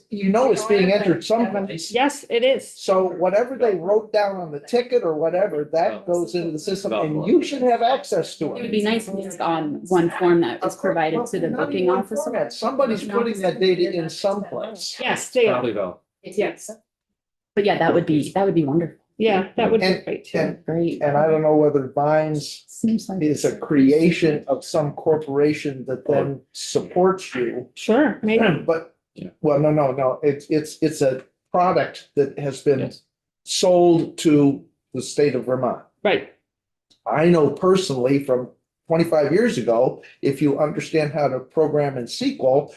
being entered someplace. Yes, it is. So whatever they wrote down on the ticket or whatever, that goes into the system and you should have access to It would it. be nice if it's on one form that was provided to the Not in booking one officer. format. Somebody's putting that data in someplace. Yes, they are. Probably though. Yes. But yeah, that would be wonderful. Yeah, that would be And- great too. And, Great. and I don't know whether Vines Seems like. is a creation of some corporation that then supports you. Sure, maybe. But, Yeah. well, no, it's a product that has been Yes. sold to the state of Vermont. Right. I know personally from 25 years ago, if you understand how to program in SQL,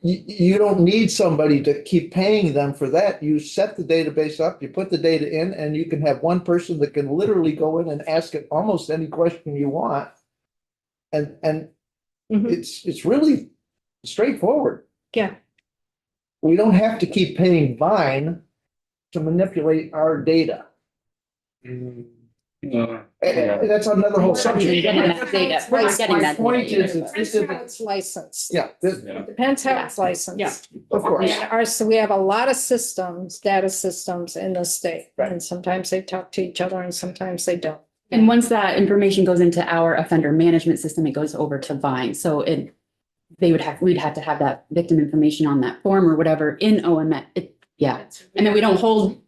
you don't need somebody to keep paying them for that. You set the database up, you put the data in, and you can have one person that can literally go in and ask it almost any question you want. And Mhm. it's really straightforward. Yeah. We don't have to keep paying Vine to manipulate our data. Yeah. That's another whole We're not subject. even getting that data. We're not getting My that point data. is, either, this Depends how isn't, it's licensed. yeah, this, Yeah. Depends how it's licensed. Yeah. of course. And so we have a lot of systems, data systems in the state. Right. And sometimes they talk to each other and sometimes they don't. And once that information goes into our offender management system, it goes over to Vine. So we'd have to have that victim information on that form or whatever in OMS. Yeah. And then we don't hold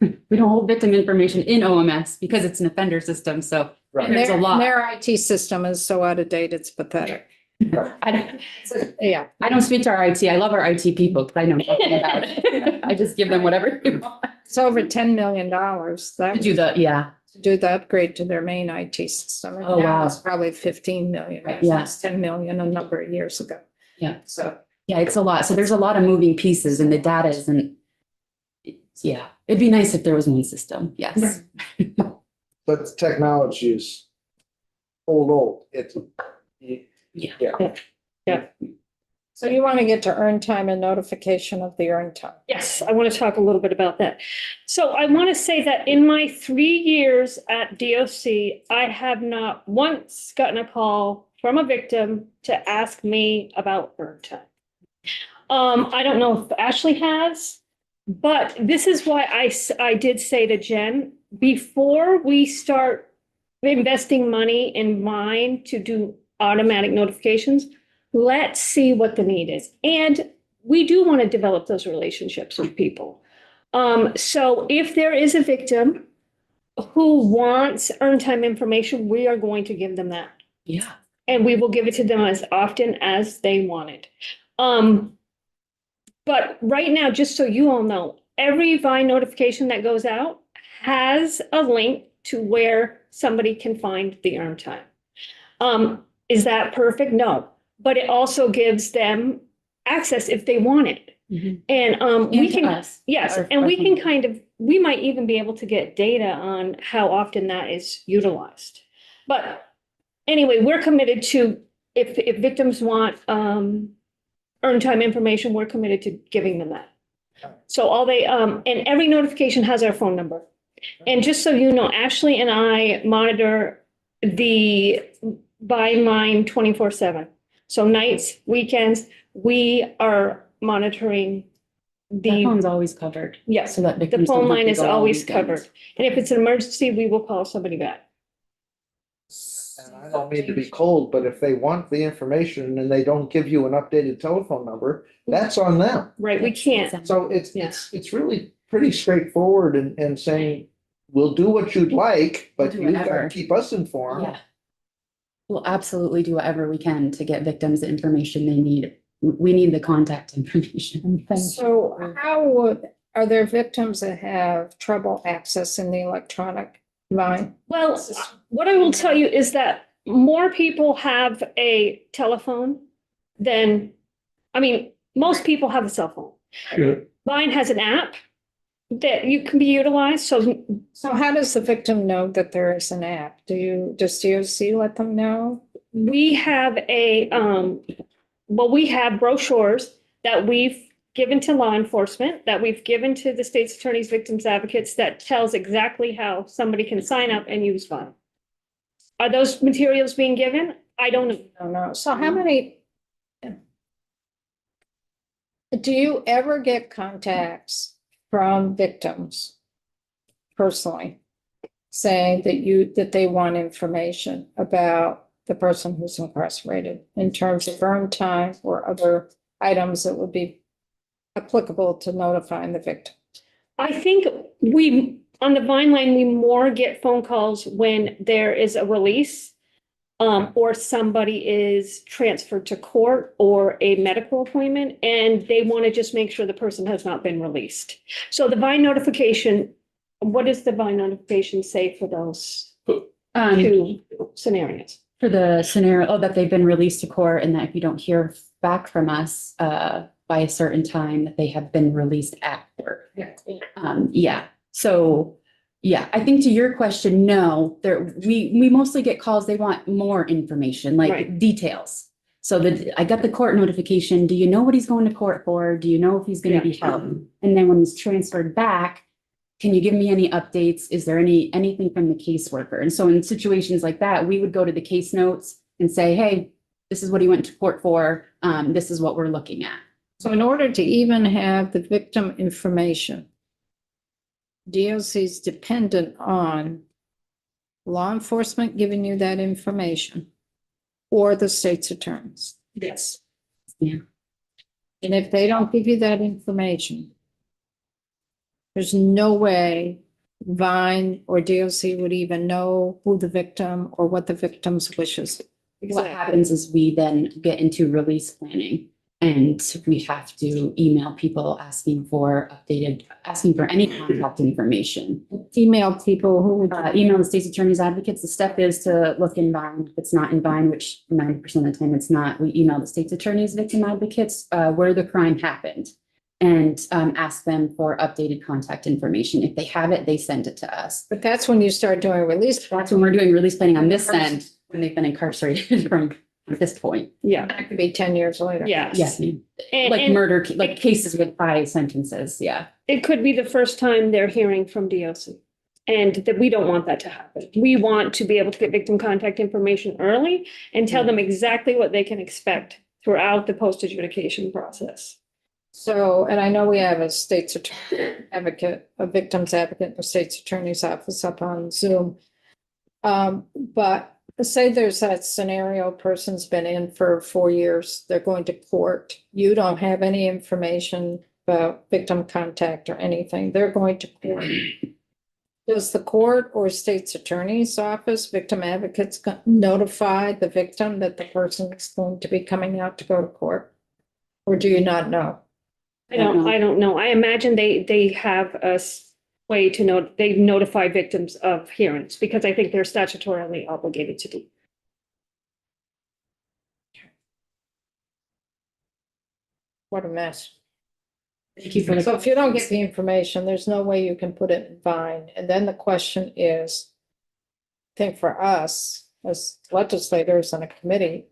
victim information in OMS because it's an offender system. So Right. And there's a lot. their IT system is so out of date, it's pathetic. I Yeah. don't speak to our IT. I love our IT people because I know nothing about it. I just give them whatever they want. It's over $10 million. That To do to do the upgrade to their main IT system. And Oh, now wow. It's probably 15 million. Yeah. It's 10 million a number of years ago. Yeah. So Yeah, it's a lot. So there's a lot of moving pieces and the data isn't. Yeah, it'd be nice if there was one system. Yes. But the technology is old. It's. Yeah. so you want to get to earn time and notification of the earn time. Yes, I want to talk a little bit about that. So I want to say that in my 3 years at DOC, I have not once gotten a call from a victim to ask me about earn time. I don't know if Ashley has. But this is why I did say to Jen, before we start investing money in mine to do automatic notifications, let's see what the need is. And we do want to develop those relationships with people. So if there is a victim who wants earned time information, we are going to give them that. Yeah. And we will give it to them as often as they want it. But right now, just so you all know, every Vine notification that goes out has a link to where somebody can find the earned time. Is that perfect? No, but it also gives them access if they want it. Mhm. And we And to can, us, yes, our- and we our can company. we might even be able to get data on how often that is utilized. But anyway, we're committed to, if victims want earned time information, we're committed to giving them that. So all they, and every notification has our phone number. And just so you know, Ashley and I monitor the Vine line 24/7. So nights, weekends, we are monitoring The the, phone's always covered. yes, So that the victims don't phone have line to is go all always weekend. covered. And if it's an emergency, we will call somebody back. And I don't mean to be cold, but if they want the information and they don't give you an updated telephone number, that's on them. Right, we can't. So it's really pretty straightforward and saying, we'll do what you'd like, but We'll do you've got to whatever. keep us informed. Yeah. We'll absolutely do whatever we can to get victims the information they need. We need the contact information. So are there victims that have trouble accessing the electronic line? Well, what I will tell you is that more people have a telephone than, I mean, most people have a cell phone. Yeah. Vine has an app that you can be utilized, so So how does the victim know that there is an app? Does DOC let them know? we have we have brochures that we've given to law enforcement, that we've given to the state's attorneys, victims advocates, that tells exactly how somebody can sign up and use Vine. Are those materials being given? I don't know. I don't know. So how many? Do you ever get contacts from victims personally saying that they want information about the person who's incarcerated in terms of earned time or other items that would be applicable to notifying the victim? I think on the Vine line, we more get phone calls when there is a release, or somebody is transferred to court or a medical appointment, and they want to just make sure the person has not been released. So the Vine notification, what does the Vine notification say for those two scenarios? For the scenario that they've been released to court and that if you don't hear back from us by a certain time, that they have been released at court. Yeah. So, yeah, I think to your question, no, we mostly get calls. They want more information, like Right. details. So I got the court notification. Do you know what he's going to court for? Do you know if he's going to be held? And then when he's transferred back, can you give me any updates? Is there anything from the caseworker? And so in situations like that, we would go to the case notes and say, hey, this is what he went to court for. This is what we're looking at. So in order to even have the victim information, DOC is dependent on law enforcement giving you that information or the state's attorneys. Yes. And if they don't give you that information, there's no way Vine or DOC would even know who the victim or what the victim's wishes. What happens is we then get into release planning and we have to email people asking for any contact information. Email people who would. Email the state's attorney's advocates. The step is to look in Vine. If it's not in Vine, which 90% of the time it's not, we email the state's attorney's victim advocates where the crime happened and ask them for updated contact information. If they have it, they send it to us. But that's when you start doing release. That's when we're doing release planning on this end, when they've been incarcerated from this point. Yeah. That could be 10 years later. Yes. Yes, And, like and murder, like cases with 5 sentences, yeah. it could be the first time they're hearing from DOC. And that we don't want that to happen. We want to be able to get victim contact information early and tell them exactly what they can expect throughout the post adjudication process. So, and I know we have a state's attorney advocate, a victim's advocate in the state's attorney's office up on Zoom. But say there's that scenario, person's been in for 4 years, they're going to court. You don't have any information about victim contact or anything. They're going to court. Does the court or state's attorney's office, victim advocates notify the victim that the person is going to be coming out to go to court? Or do you not know? I don't know. I imagine they have a way to they notify victims of hearings because I think they're statutorily obligated to do. What a mess. Thank you for So the, if you don't get the information, there's no way you can put it in Vine. And then the question is, I think for us as legislators and a committee,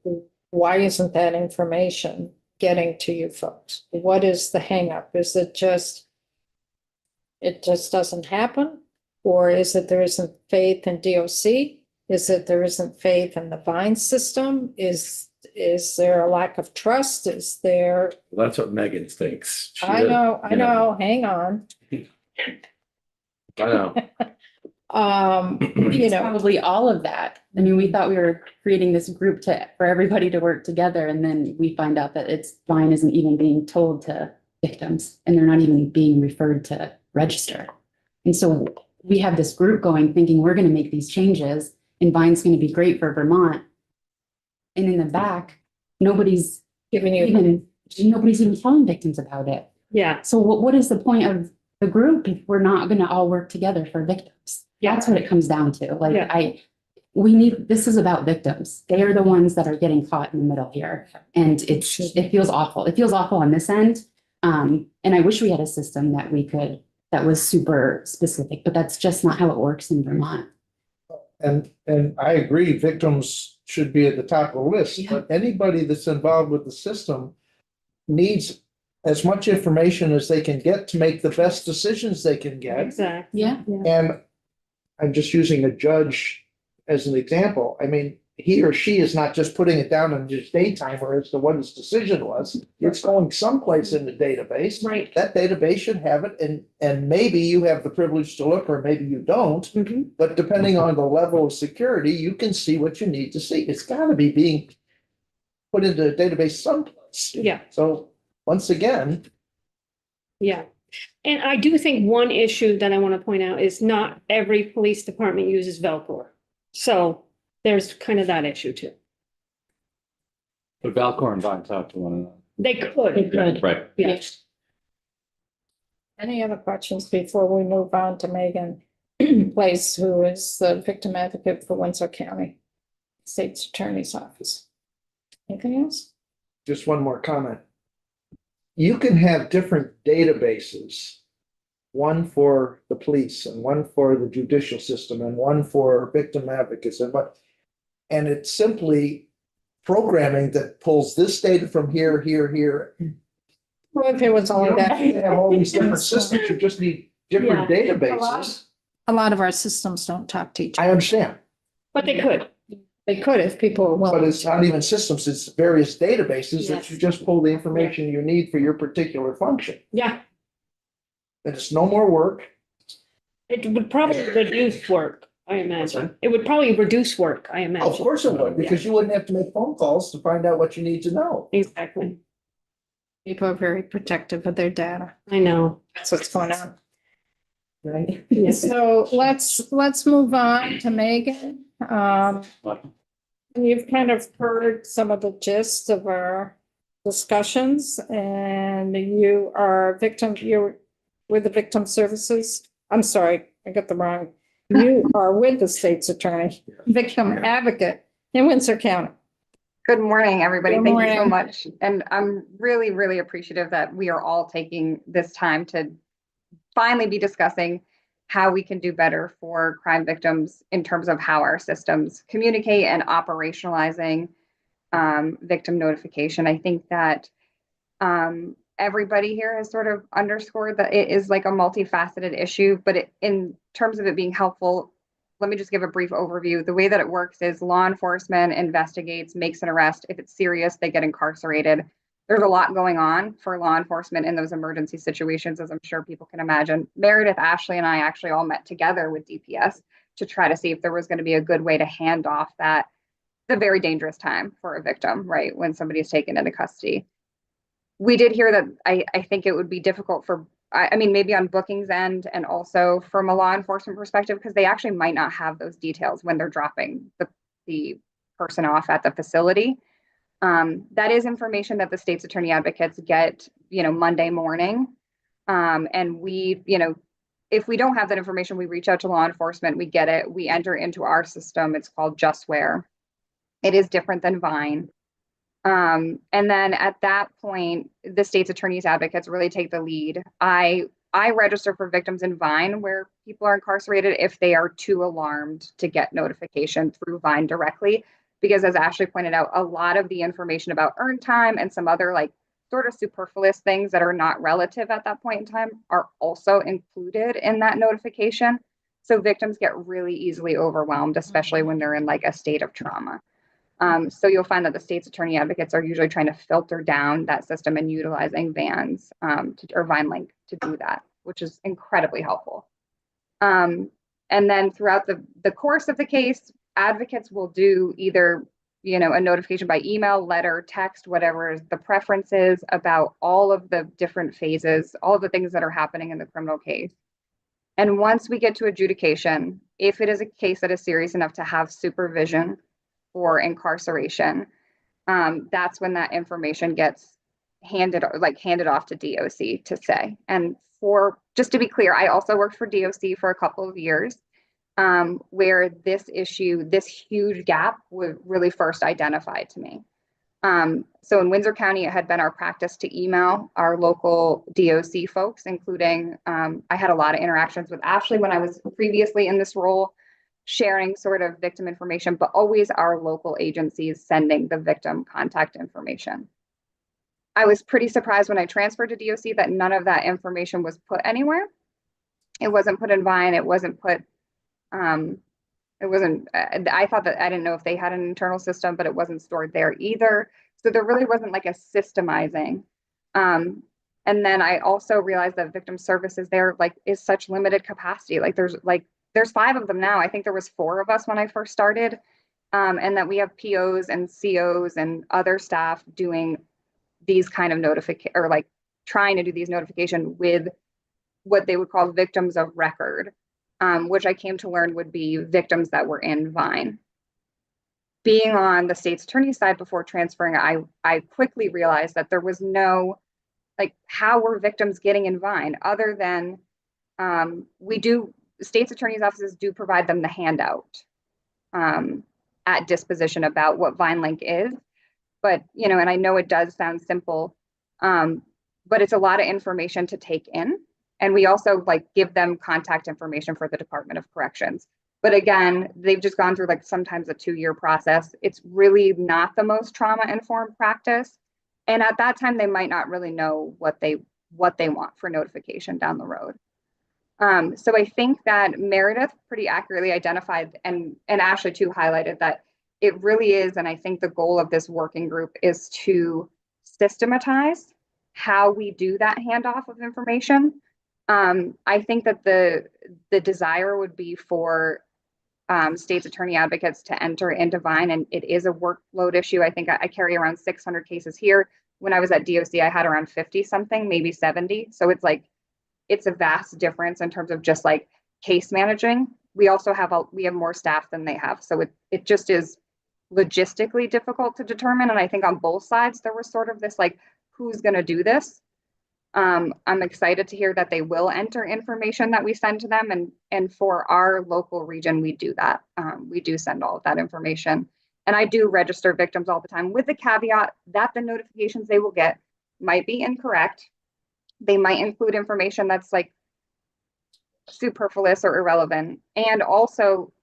why isn't that information getting to you folks? What is the hangup? Is it just doesn't happen? Or is it there isn't faith in DOC? Is it there isn't faith in the Vine system? Is there a lack of trust? Is there, That's what Megan thinks. I know, hang on. I know. You it's know, probably all of that. I mean, we thought we were creating this group for everybody to work together, and then we find out that Vine isn't even being told to victims, and they're not even being referred to register. And so we have this group going, thinking we're gonna make these changes, and Vine's gonna be great for Vermont. And in the back, nobody's giving you, even telling victims about it. Yeah, So what is the point of the group if we're not gonna all work together for victims? Yeah. That's what it comes down to. Like, Yeah. this is about victims. They are the ones that are getting caught in the middle here. And it feels awful. It feels awful on this end. And I wish we had a system that was super specific, but that's just not how it works in Vermont. And I agree, victims should be at the top of the list, Yeah. but anybody that's involved with the system needs as much information as they can get to make the best decisions they can get. exactly. Yeah. And I'm just using a judge as an example. I mean, he or she is not just putting it down on his daytimer as to what his decision was. It's going someplace in the database. Right. That database should have it, and maybe you have the privilege to look, or maybe you don't. Mhm. But depending on the level of security, you can see what you need to see. It's gotta be being put into a database someplace. Yeah. So once again, Yeah. And I do think one issue that I want to point out is not every police department uses Velcor. So there's kind of that issue too. But Valcor and Vine talk to one another. They could. Yeah, right. Yes. any other questions before we move on to Megan Place, who is the victim advocate for Windsor County State's Attorney's Office? Anything else? just one more comment. You can have different databases, one for the police and one for the judicial system and one for victim advocates and it's simply programming that pulls this data from here, here. Well, if it was You only don't have to that. have all these different systems, you just need different databases. A lot of our systems don't talk to each I other. understand, But they could. They could if people were but willing. it's not even systems, it's various databases that you Yes. just pull the information you need for your particular function. Yeah. And it's no more work. It would probably reduce work, I imagine. It would probably reduce work, I imagine. Of course it would, because you wouldn't have to make phone calls to find out what you need to know. Exactly. People are very protective of their data. I know. That's what's going on. Right. Yes. So let's move on to Megan. You've kind of heard some of the gist of our discussions, and you're with the Victim Services. I'm sorry, I got the wrong. You are with the state's attorney, victim advocate in Windsor County. Good morning, everybody. Good Thank you so morning. much. And I'm really, really appreciative that we are all taking this time to finally be discussing how we can do better for crime victims in terms of how our systems communicate and operationalizing victim notification. I think that everybody here has sort of underscored that it is like a multifaceted issue, but in terms of it being helpful, let me just give a brief overview. The way that it works is law enforcement investigates, makes an arrest. If it's serious, they get incarcerated. there's a lot going on for law enforcement in those emergency situations, as I'm sure people can imagine. Meredith, Ashley, and I actually all met together with DPS to try to see if there was going to be a good way to hand off that, the very dangerous time for a victim, right? When somebody is taken into custody. We did hear that I think it would be difficult for, I mean, maybe on bookings end and also from a law enforcement perspective, because they actually might not have those details when they're dropping the person off at the facility. That is information that the state's attorney advocates get, Monday morning. And we, if we don't have that information, we reach out to law enforcement, we get it, we enter into our system. It's called Justware. It is different than Vine. And then at that point, the state's attorney's advocates really take the lead. I register for victims in Vine where people are incarcerated if they are too alarmed to get notification through Vine directly. Because as Ashley pointed out, a lot of the information about earn time and some other like sort of superfluous things that are not relative at that point in time are also included in that notification. So victims get really easily overwhelmed, especially when they're in like a state of trauma. So you'll find that the state's attorney advocates are usually trying to filter down that system and utilizing VANs or VineLink to do that, which is incredibly helpful. And then throughout the course of the case, advocates will do either, a notification by email, letter, text, whatever the preference is about all of the different phases, all of the things that are happening in the criminal case. And once we get to adjudication, if it is a case that is serious enough to have supervision for incarceration, that's when that information gets handed off to DOC to say. And just to be clear, I also worked for DOC for a couple of years, where this huge gap was really first identified to me. So in Windsor County, it had been our practice to email our local DOC folks, including, I had a lot of interactions with Ashley when I was previously in this role, sharing sort of victim information, but always our local agencies sending the victim contact information. I was pretty surprised when I transferred to DOC that none of that information was put anywhere. It wasn't put in Vine. It wasn't put, I thought that, I didn't know if they had an internal system, but it wasn't stored there either. So there really wasn't like a systemizing. And then I also realized that victim services there is such limited capacity. There's 5 of them now. I think there was 4 of us when I first started. And that we have POs and COs and other staff doing these kind of notification, or trying to do these notification with what they would call victims of record, which I came to learn would be victims that were in Vine. Being on the state's attorney's side before transferring, I quickly realized that there was no, how were victims getting in Vine other than state's attorney's offices do provide them the handout at disposition about what VineLink is. But, and I know it does sound simple, but it's a lot of information to take in. And we also give them contact information for the Department of Corrections. But again, they've just gone through sometimes a 2-year process. It's really not the most trauma-informed practice. And at that time, they might not really know what they want for notification down the road. So I think that Meredith pretty accurately identified, and Ashley too highlighted that it really is, and I think the goal of this working group is to systematize how we do that handoff of information. I think that the desire would be for state's attorney advocates to enter into Vine, and it is a workload issue. I think I carry around 600 cases here. When I was at DOC, I had around 50 something, maybe 70. So it's a vast difference in terms of just case managing. We also have we have more staff than they have. So it just is logistically difficult to determine. And I think on both sides, there was sort of this who's going to do this? I'm excited to hear that they will enter information that we send to them. And for our local region, we do that. We do send all of that information. And I do register victims all the time with the caveat that the notifications they will get might be incorrect. They might include information that's superfluous or irrelevant. And also,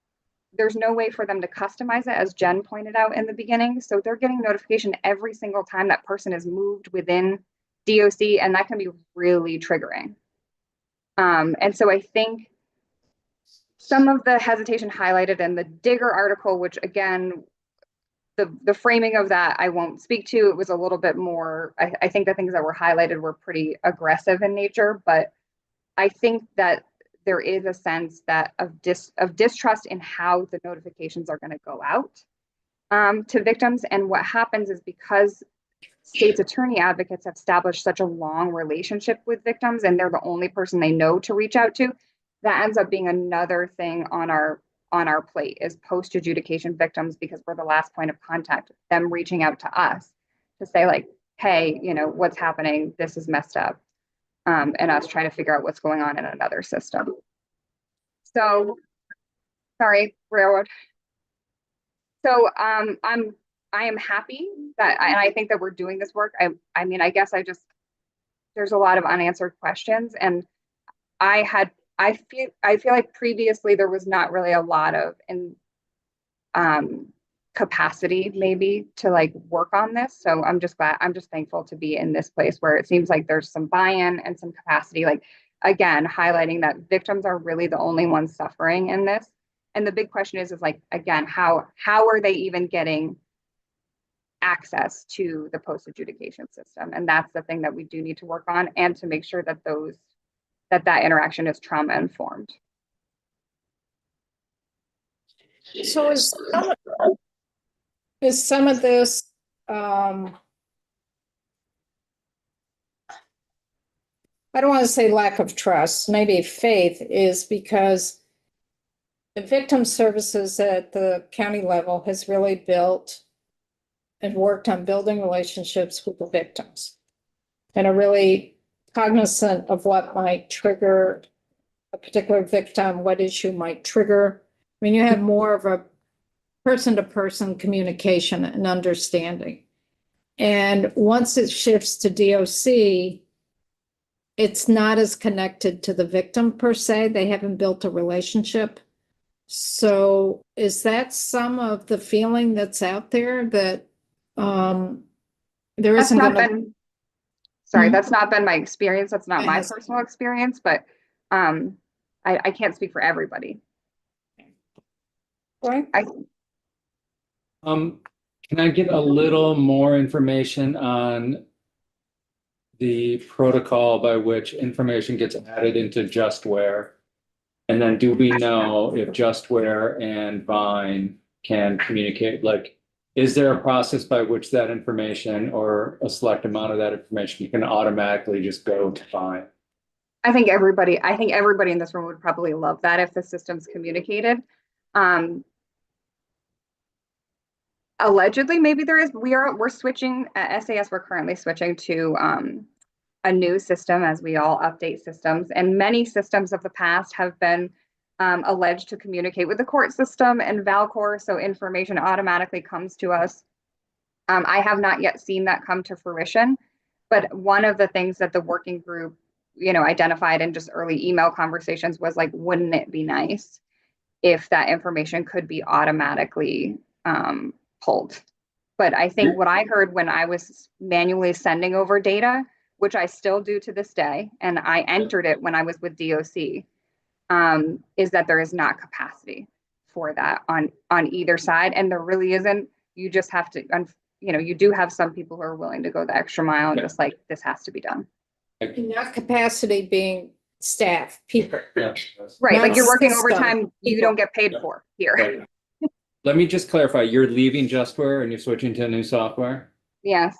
there's no way for them to customize it, as Jen pointed out in the beginning. So they're getting notification every single time that person is moved within DOC, and that can be really triggering. And so I think some of the hesitation highlighted in the Digger article, which again, the framing of that I won't speak to. It was a little bit more, I think the things that were highlighted were pretty aggressive in nature, but I think that there is a sense that of distrust in how the notifications are going to go out to victims. And what happens is because state's attorney advocates have established such a long relationship with victims and they're the only person they know to reach out to, that ends up being another thing on our plate is post adjudication victims, because we're the last point of contact, them reaching out to us to say like, hey, you know, what's happening? This is messed up. And us trying to figure out what's going on in another system. So, sorry, railroad. So I am happy that, and I think that we're doing this work. I mean, I guess there's a lot of unanswered questions, and I feel like previously there was not really a lot of capacity maybe to like work on this. So I'm just thankful to be in this place where it seems like there's some buy-in and some capacity, like again, highlighting that victims are really the only ones suffering in this. And the big question is like, again, how are they even getting access to the post adjudication system? And that's the thing that we do need to work on, and to make sure that that interaction is trauma informed. So is some of this, I don't want to say lack of trust, maybe faith, is because the victim services at the county level has really built and worked on building relationships with the victims and are really cognizant of what might trigger a particular victim, what issue might trigger. I mean, you have more of a person-to-person communication and understanding. And once it shifts to DOC, it's not as connected to the victim per se. They haven't built a relationship. So is that some of the feeling that's out there, that there isn't going to... Sorry, that's not been my experience. That's not my personal experience, but I can't speak for everybody. Right. Can I get a little more information on the protocol by which information gets added into Justware? And then do we know if Justware and Vine can communicate? Like, is there a process by which that information, or a select amount of that information, can automatically just go to Vine? I think everybody in this room would probably love that if the system's communicated. Allegedly, maybe there is. We're switching at SAS. We're currently switching to a new system as we all update systems, and many systems of the past have been alleged to communicate with the court system and Valcor, so information automatically comes to us. I have not yet seen that come to fruition, but one of the things that the working group, you know, identified in just early email conversations was like, wouldn't it be nice if that information could be automatically pulled? But I think what I heard when I was manually sending over data, which I still do to this day, and I entered it when I was with DOC, is that there is not capacity for that on either side. And there really isn't. You just have to, you know, you do have some people who are willing to go the extra mile and just like, this has to be done. Not capacity being staff, people. Right, like you're working System. overtime you don't get paid for here. Right. Let me just clarify, you're leaving Justware and you're switching to new software? Yes.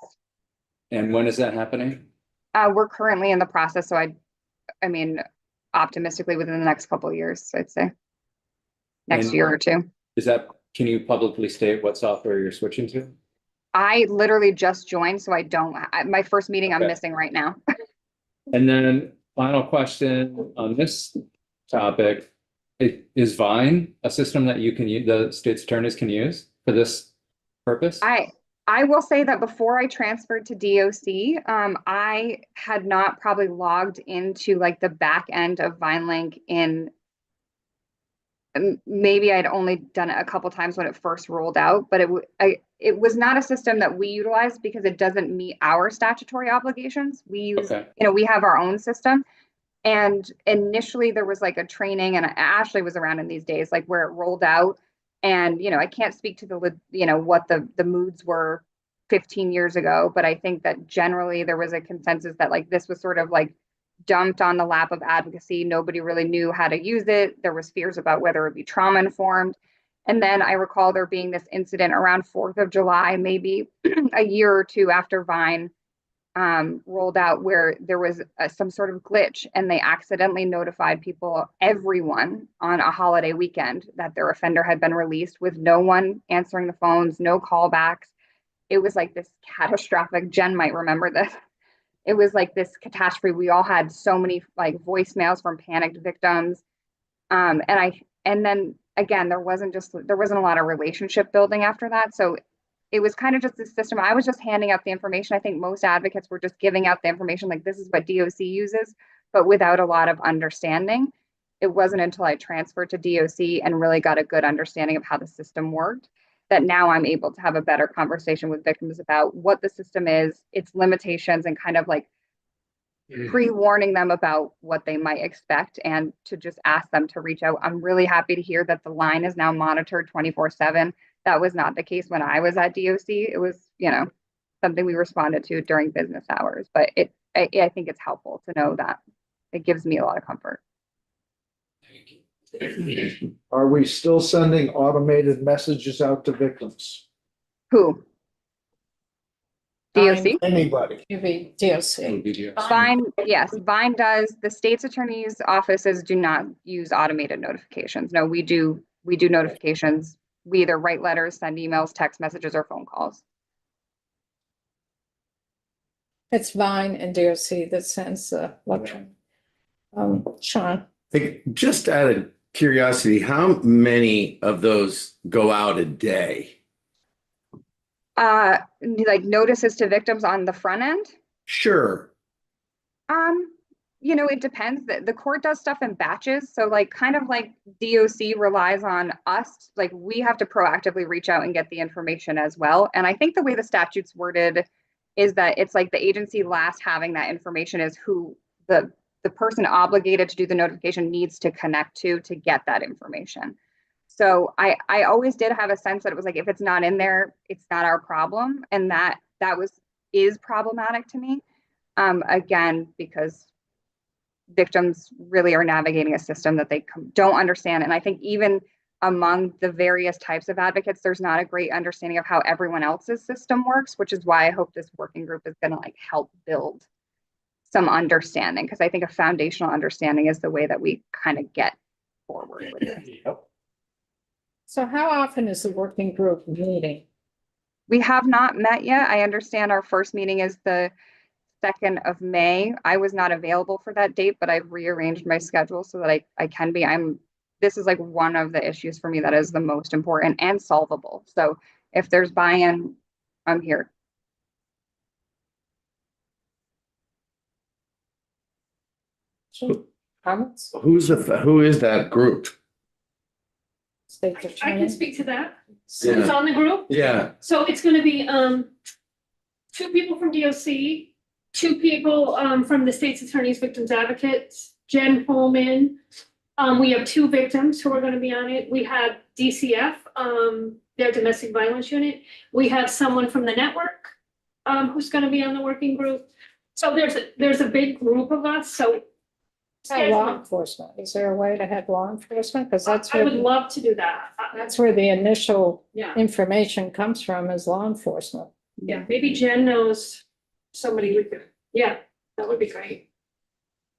And when is that happening? We're currently in the process, so I mean, optimistically within the next couple of years, I'd say. Next year or two. Can you publicly state what software you're switching to? I literally just joined, so my first meeting I'm Okay. missing right now. And then final question on this topic, is Vine a system that you can use, the state's attorneys can use for this purpose? I will say that before I transferred to DOC, I had not probably logged into like the back end of VineLink in, maybe I'd only done it a couple times when it first rolled out, but it was not a system that we utilized because it doesn't meet our statutory obligations. We use, you know, we have our own system. And initially there was like a training, and Ashley was around in these days, like where it rolled out. And, I can't speak to what the moods were 15 years ago, but I think that generally there was a consensus that like this was sort of like dumped on the lap of advocacy. Nobody really knew how to use it. There was fears about whether it would be trauma informed. And then I recall there being this incident around 4th of July, maybe a year or two after Vine rolled out, where there was some sort of glitch and they accidentally notified everyone on a holiday weekend that their offender had been released with no one answering the phones, no callbacks. It was like this catastrophic, Jen might remember this. It was like this catastrophe. We all had so many like voicemails from panicked victims. And then again, there wasn't a lot of relationship building after that. So it was kind of just this system. I was just handing out the information. I think most advocates were just giving out the information, like this is what DOC uses, but without a lot of understanding. It wasn't until I transferred to DOC and really got a good understanding of how the system worked that now I'm able to have a better conversation with victims about what the system is, its limitations, and kind of like pre-warning them about what they might expect, and to just ask them to reach out. I'm really happy to hear that the line is now monitored 24/7. That was not the case when I was at DOC. It was, something we responded to during business hours, but I think it's helpful to know that. It gives me a lot of comfort. Are we still sending automated messages out to victims? Who? DOC? Anybody? Maybe DOC. Vine, yes, Vine does. The state's attorney's offices do not use automated notifications. No, we do notifications. We either write letters, send emails, text messages, or phone calls. It's Vine and DOC that sends the letter. Sean, Like, just out of curiosity, how many of those go out a day? Like notices to victims on the front end? Sure. It depends. The court does stuff in batches. So like kind of like DOC relies on us, like we have to proactively reach out and get the information as well. And I think the way the statute's worded is that it's like the agency last having that information is who the person obligated to do the notification needs to connect to get that information. So I always did have a sense that it was like, if it's not in there, it's not our problem. And that is problematic to me. Again, because victims really are navigating a system that they don't understand. And I think even among the various types of advocates, there's not a great understanding of how everyone else's system works, which is why I hope this working group is going to like help build some understanding, because I think a foundational understanding is the way that we kind of get forward with it. so how often is the working group meeting? We have not met yet. I understand our first meeting is the 2nd of May. I was not available for that date, but I've rearranged my schedule so that I can be. This is like one of the issues for me that is the most important and solvable. So if there's buy-in, I'm here. Comments? Who is that group? State I attorney? can speak to that. Yeah. Who's on the group? Yeah. So it's gonna be, 2 people from DOC, 2 people, from the state's attorneys, victims advocates, Jen Holman. We have 2 victims who are gonna be on it. We have DCF, their domestic violence unit. We have someone from the network, who's gonna be on the working group. So there's a big group of us, so. Law enforcement, is there a way to have law enforcement? Because that's I would where, love to do that. that's where the initial Yeah, information comes from, is law enforcement. yeah, maybe Jen knows somebody we could, yeah, that would be great.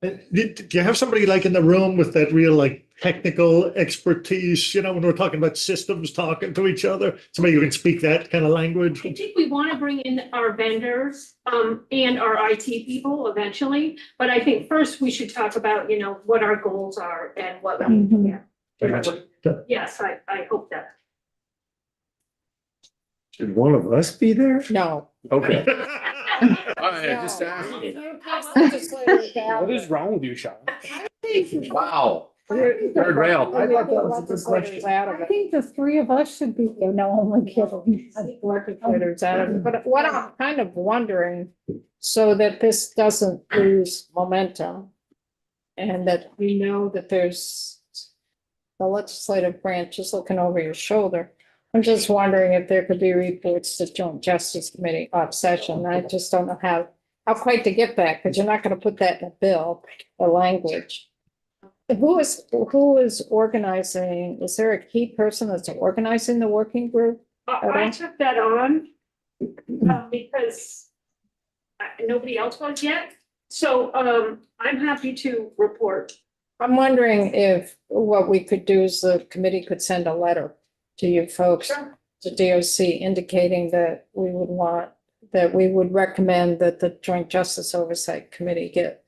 And do you have somebody like in the room with that real like technical expertise, when we're talking about systems talking to each other, somebody who can speak that kind of language? I think we want to bring in our vendors, and our IT people eventually, but I think first we should talk about, what our goals are and what, yeah. Yes, I hope that. Should one of us be there? No. Okay. I just asked. What is wrong with you, Sean? Wow. Third rail. I thought that was a good question. I think the 3 of us should be there. No, only kidding. legislators out of it. But what I'm kind of wondering, so that this doesn't lose momentum, and that we know that there's the legislative branch is looking over your shoulder. I'm just wondering if there could be reports to Joint Justice Committee off session. I just don't know how quite to get that, because you're not gonna put that in a bill, the language. Who is organizing? Is there a key person that's organizing the working group? I took that on because nobody else was yet. So I'm happy to report. I'm wondering if what we could do is the committee could send a letter to you folks, to DOC, indicating that we would recommend that the Joint Justice Oversight Committee get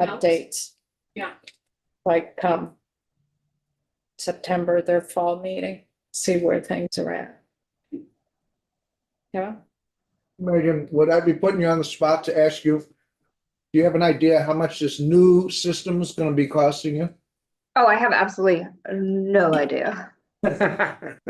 updates. Yeah. Like September, their fall meeting, see where things are at. Yeah, Megan, would I be putting you on the spot to ask you, do you have an idea how much this new system is gonna be costing you? Oh, I have absolutely no idea. it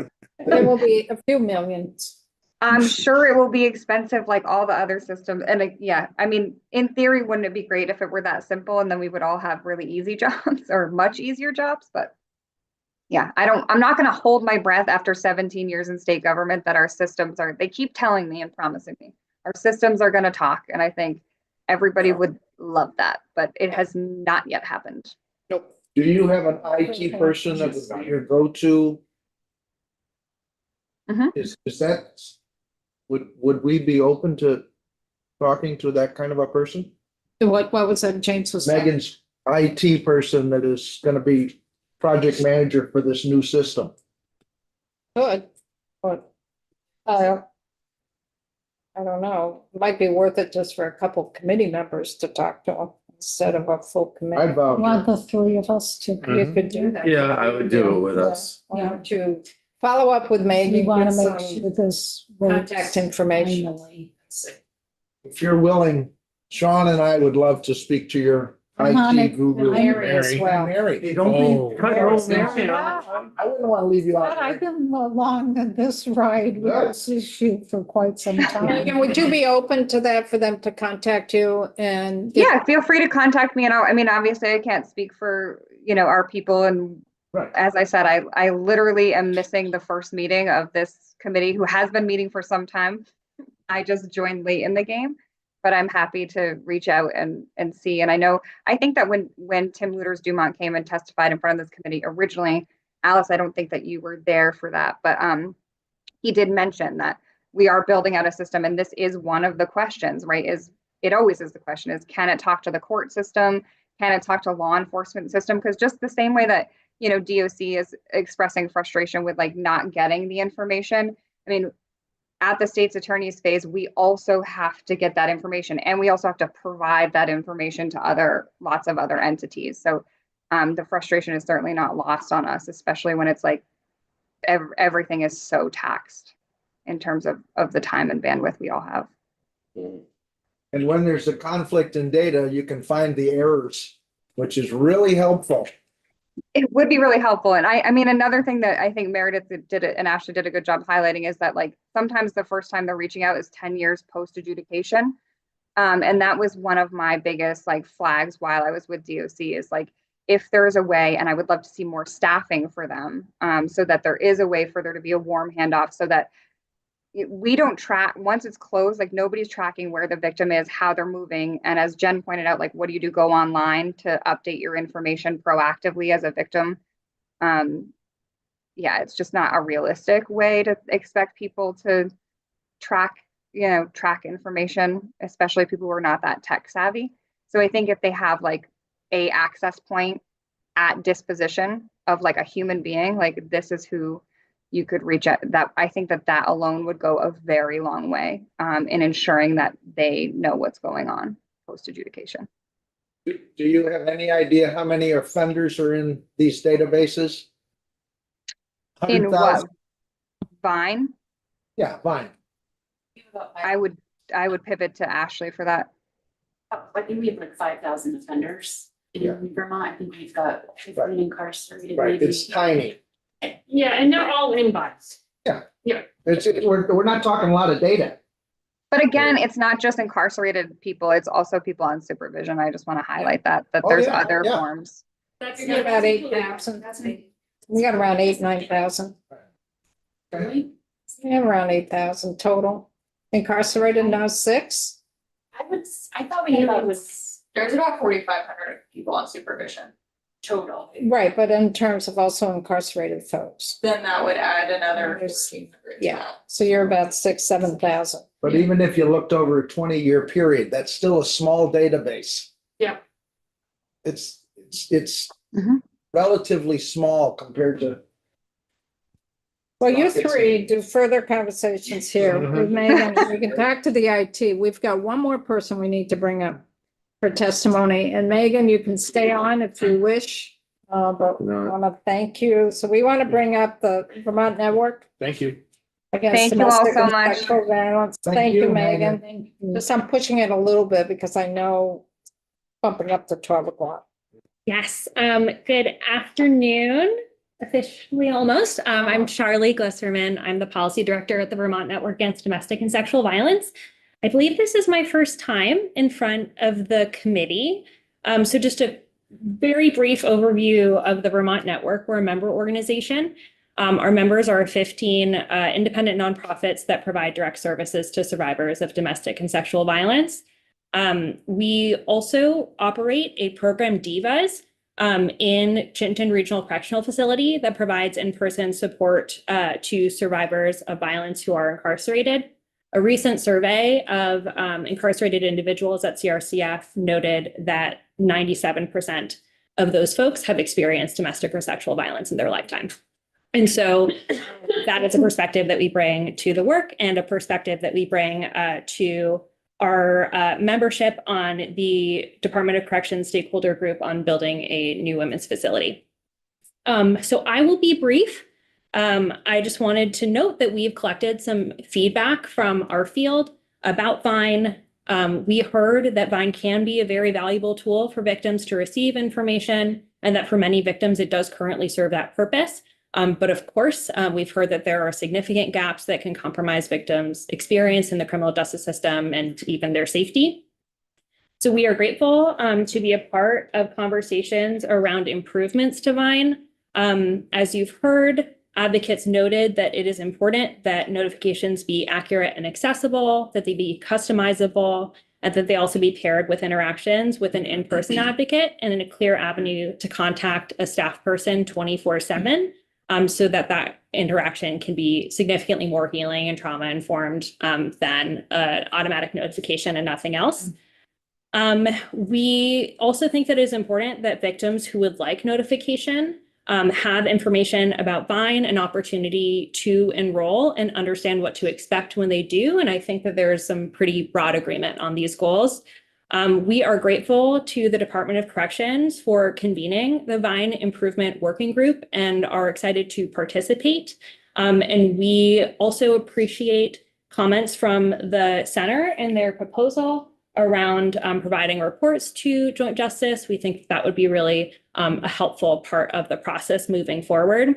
will be a few millions. I'm sure it will be expensive like all the other systems. And yeah, I mean, in theory, wouldn't it be great if it were that simple and then we would all have really easy jobs or much easier jobs? But yeah, I'm not going to hold my breath after 17 years in state government that our systems they keep telling me and promising me our systems are going to talk. And I think everybody would love that, but it has not yet happened. Do you have an IT person that would be your go-to? Is that, would we be open to talking to that kind of a person? What was that James was saying? Megan's IT person that is gonna be project manager for this new system. Good, but I don't know, it might be worth it just for a couple of committee members to talk to them instead of a full committee. I'd vouch. Want the three of us to. You could do that. Yeah, I would do it with us. Why don't you follow up with We Maggie, want get to make some sure this. works contact information. finally. If you're willing, Sean and I would love to speak to your Mary IT guru. Mary as well. Mary, Oh. don't be. Cut Mary, off Mary, I wouldn't want to leave you out. But I've Mary. been along this ride with this issue for quite some time. Megan, would you be open to that for them to contact you and? Yeah, feel free to contact me. And I mean, obviously I can't speak for, our people. And Right. as I said, I literally am missing the first meeting of this committee who has been meeting for some time. I just joined late in the game, but I'm happy to reach out and see. And I think that when Tim Lueders Dumont came and testified in front of this committee originally, Alice, I don't think that you were there for that, but he did mention that we are building out a system, and this is one of the questions, right? It always is the question is, can it talk to the court system? Can it talk to law enforcement system? Because just the same way that DOC is expressing frustration with like not getting the information. I mean, at the state's attorney's phase, we also have to get that information, and we also have to provide that information to lots of other entities. So the frustration is certainly not lost on us, especially when it's like everything is so taxed in terms of the time and bandwidth we all have. And when there's a conflict in data, you can find the errors, which is really helpful. It would be really helpful. And I mean, another thing that I think Meredith did it and Ashley did a good job highlighting is that like sometimes the first time they're reaching out is 10 years post adjudication. And that was one of my biggest like flags while I was with DOC is like, if there's a way, and I would love to see more staffing for them, so that there is a way for there to be a warm handoff so that we don't track once it's closed, like nobody's tracking where the victim is, how they're moving. And as Jen pointed out, like, what do you do? Go online to update your information proactively as a victim. Yeah, it's just not a realistic way to expect people to track information, especially people who are not that tech savvy. So I think if they have like a access point at disposition of like a human being, like this is who you could reach out, that I think that alone would go a very long way in ensuring that they know what's going on post adjudication. Do you have any idea how many offenders are in these databases? In 100,000? what? Vine? Yeah, fine. I would pivot to Ashley for that. I think we have like 5,000 offenders in Vermont. I think we've got 15 incarcerated. Right, maybe. it's tiny. Yeah, and they're all inbox. We're not talking a lot of data. But again, it's not just incarcerated people, it's also people on supervision. I just want to highlight that Oh, there's yeah, other yeah. forms. That's About 8,000. We got around 9,000. Really? We have around 8,000 total. Incarcerated now 6. I thought we knew that was, There's about 4,500 people on supervision total. Right, but in terms of also incarcerated folks. Then that would add another There's- 1,400. Yeah, so you're about 6,000-7,000. But even if you looked over a 20-year period, that's still a small database. Yeah. It's Mhm. relatively small compared to. Well, you three do further conversations here with Megan. We can talk to the IT. We've got one more person we need to bring up for testimony. And Megan, you can stay on if you wish. But we No. want to thank you. So we want to bring up the Vermont Network Thank you. against Thank you all domestic so and much. sexual violence. Thank you, Megan. Just I'm pushing it a little bit because I know bumping up to 12 o'clock. Yes, good afternoon, officially almost. I'm Charlie Glisserman. I'm the policy director at the Vermont Network Against Domestic and Sexual Violence. I believe this is my first time in front of the committee. So just a very brief overview of the Vermont Network. We're a member organization. Our members are 15 independent nonprofits that provide direct services to survivors of domestic and sexual violence. We also operate a program, Divas, in Chittenden Regional Correctional Facility that provides in-person support to survivors of violence who are incarcerated. A recent survey of incarcerated individuals at CRCF noted that 97% of those folks have experienced domestic or sexual violence in their lifetime. And so that is a perspective that we bring to the work and a perspective that we bring to our membership on the Department of Corrections stakeholder group on building a new women's facility. So I will be brief. I just wanted to note that we've collected some feedback from our field about Vine. We heard that Vine can be a very valuable tool for victims to receive information, and that for many victims, it does currently serve that purpose. But of course, we've heard that there are significant gaps that can compromise victims' experience in the criminal justice system and even their safety. So we are grateful to be a part of conversations around improvements to Vine. As you've heard, advocates noted that it is important that notifications be accurate and accessible, that they be customizable, and that they also be paired with interactions with an in-person advocate and in a clear avenue to contact a staff person 24/7. So that interaction can be significantly more healing and trauma informed than automatic notification and nothing else. We also think that it is important that victims who would like notification have information about Vine, an opportunity to enroll and understand what to expect when they do. And I think that there is some pretty broad agreement on these goals. We are grateful to the Department of Corrections for convening the Vine Improvement Working Group and are excited to participate. And we also appreciate comments from the center and their proposal around providing reports to Joint Justice. We think that would be really a helpful part of the process moving forward.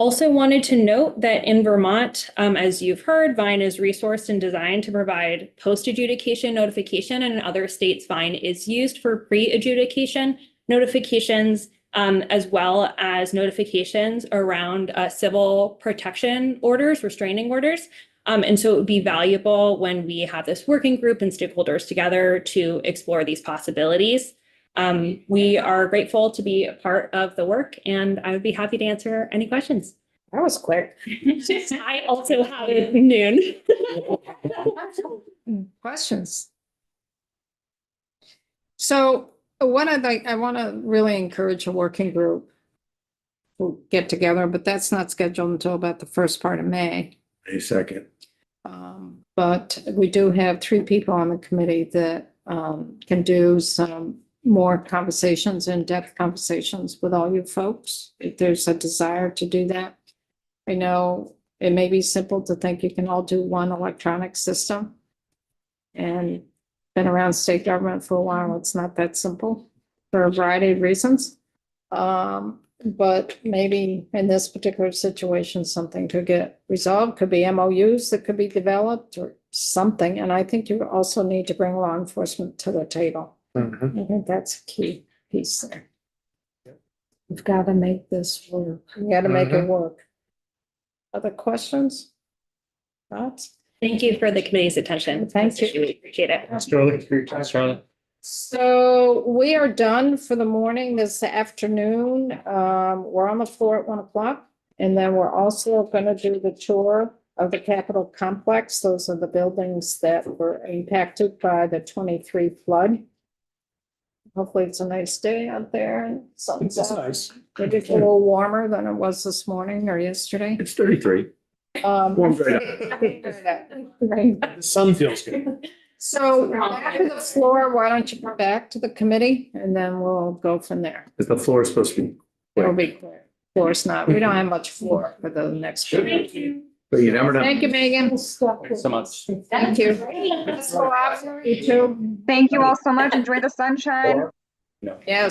Also wanted to note that in Vermont, as you've heard, Vine is resourced and designed to provide post-adjudication notification, and in other states, Vine is used for pre-adjudication notifications, as well as notifications around civil protection orders, restraining orders. And so it would be valuable when we have this working group and stakeholders together to explore these possibilities. We are grateful to be a part of the work, and I would be happy to answer any questions. That was quick. I also have it noon. Questions? So what I want to really encourage a working group to get together, but that's not scheduled until about the first part of May. A second. But we do have 3 people on the committee that can do some more conversations, in-depth conversations with all you folks, if there's a desire to do that. I know it may be simple to think you can all do one electronic system. And been around state government for a while, it's not that simple for a variety of reasons. But maybe in this particular situation, something to get resolved, could be MOUs that could be developed or something. And I think you also need to bring law enforcement to the table. I think that's a key piece there. We've got to make this work. We got to make it work. Other questions? Thoughts? Thank you for the committee's attention. Thank you. Really appreciate it. Thanks, Charlie. Thanks, Charlie. So we are done for the morning this afternoon. We're on the floor at 1 o'clock. And then we're also going to do the tour of the Capitol complex. Those are the buildings that were impacted by the 23 flood. Hopefully it's a nice day out there and sun's out. nice. Maybe it's a little warmer than it was this morning or yesterday. It's 33. Warms right Right. The sun feels good. So after the floor, why don't you come back to the committee and then we'll go from there. Because the floor is supposed to be, It'll be clear. Floor's not, we don't have much floor for the next. meeting. but you never know. Thank you, Megan. Thanks so much. Thank you. Let's go out, you too. Thank you all so much. Enjoy the sunshine. Yes.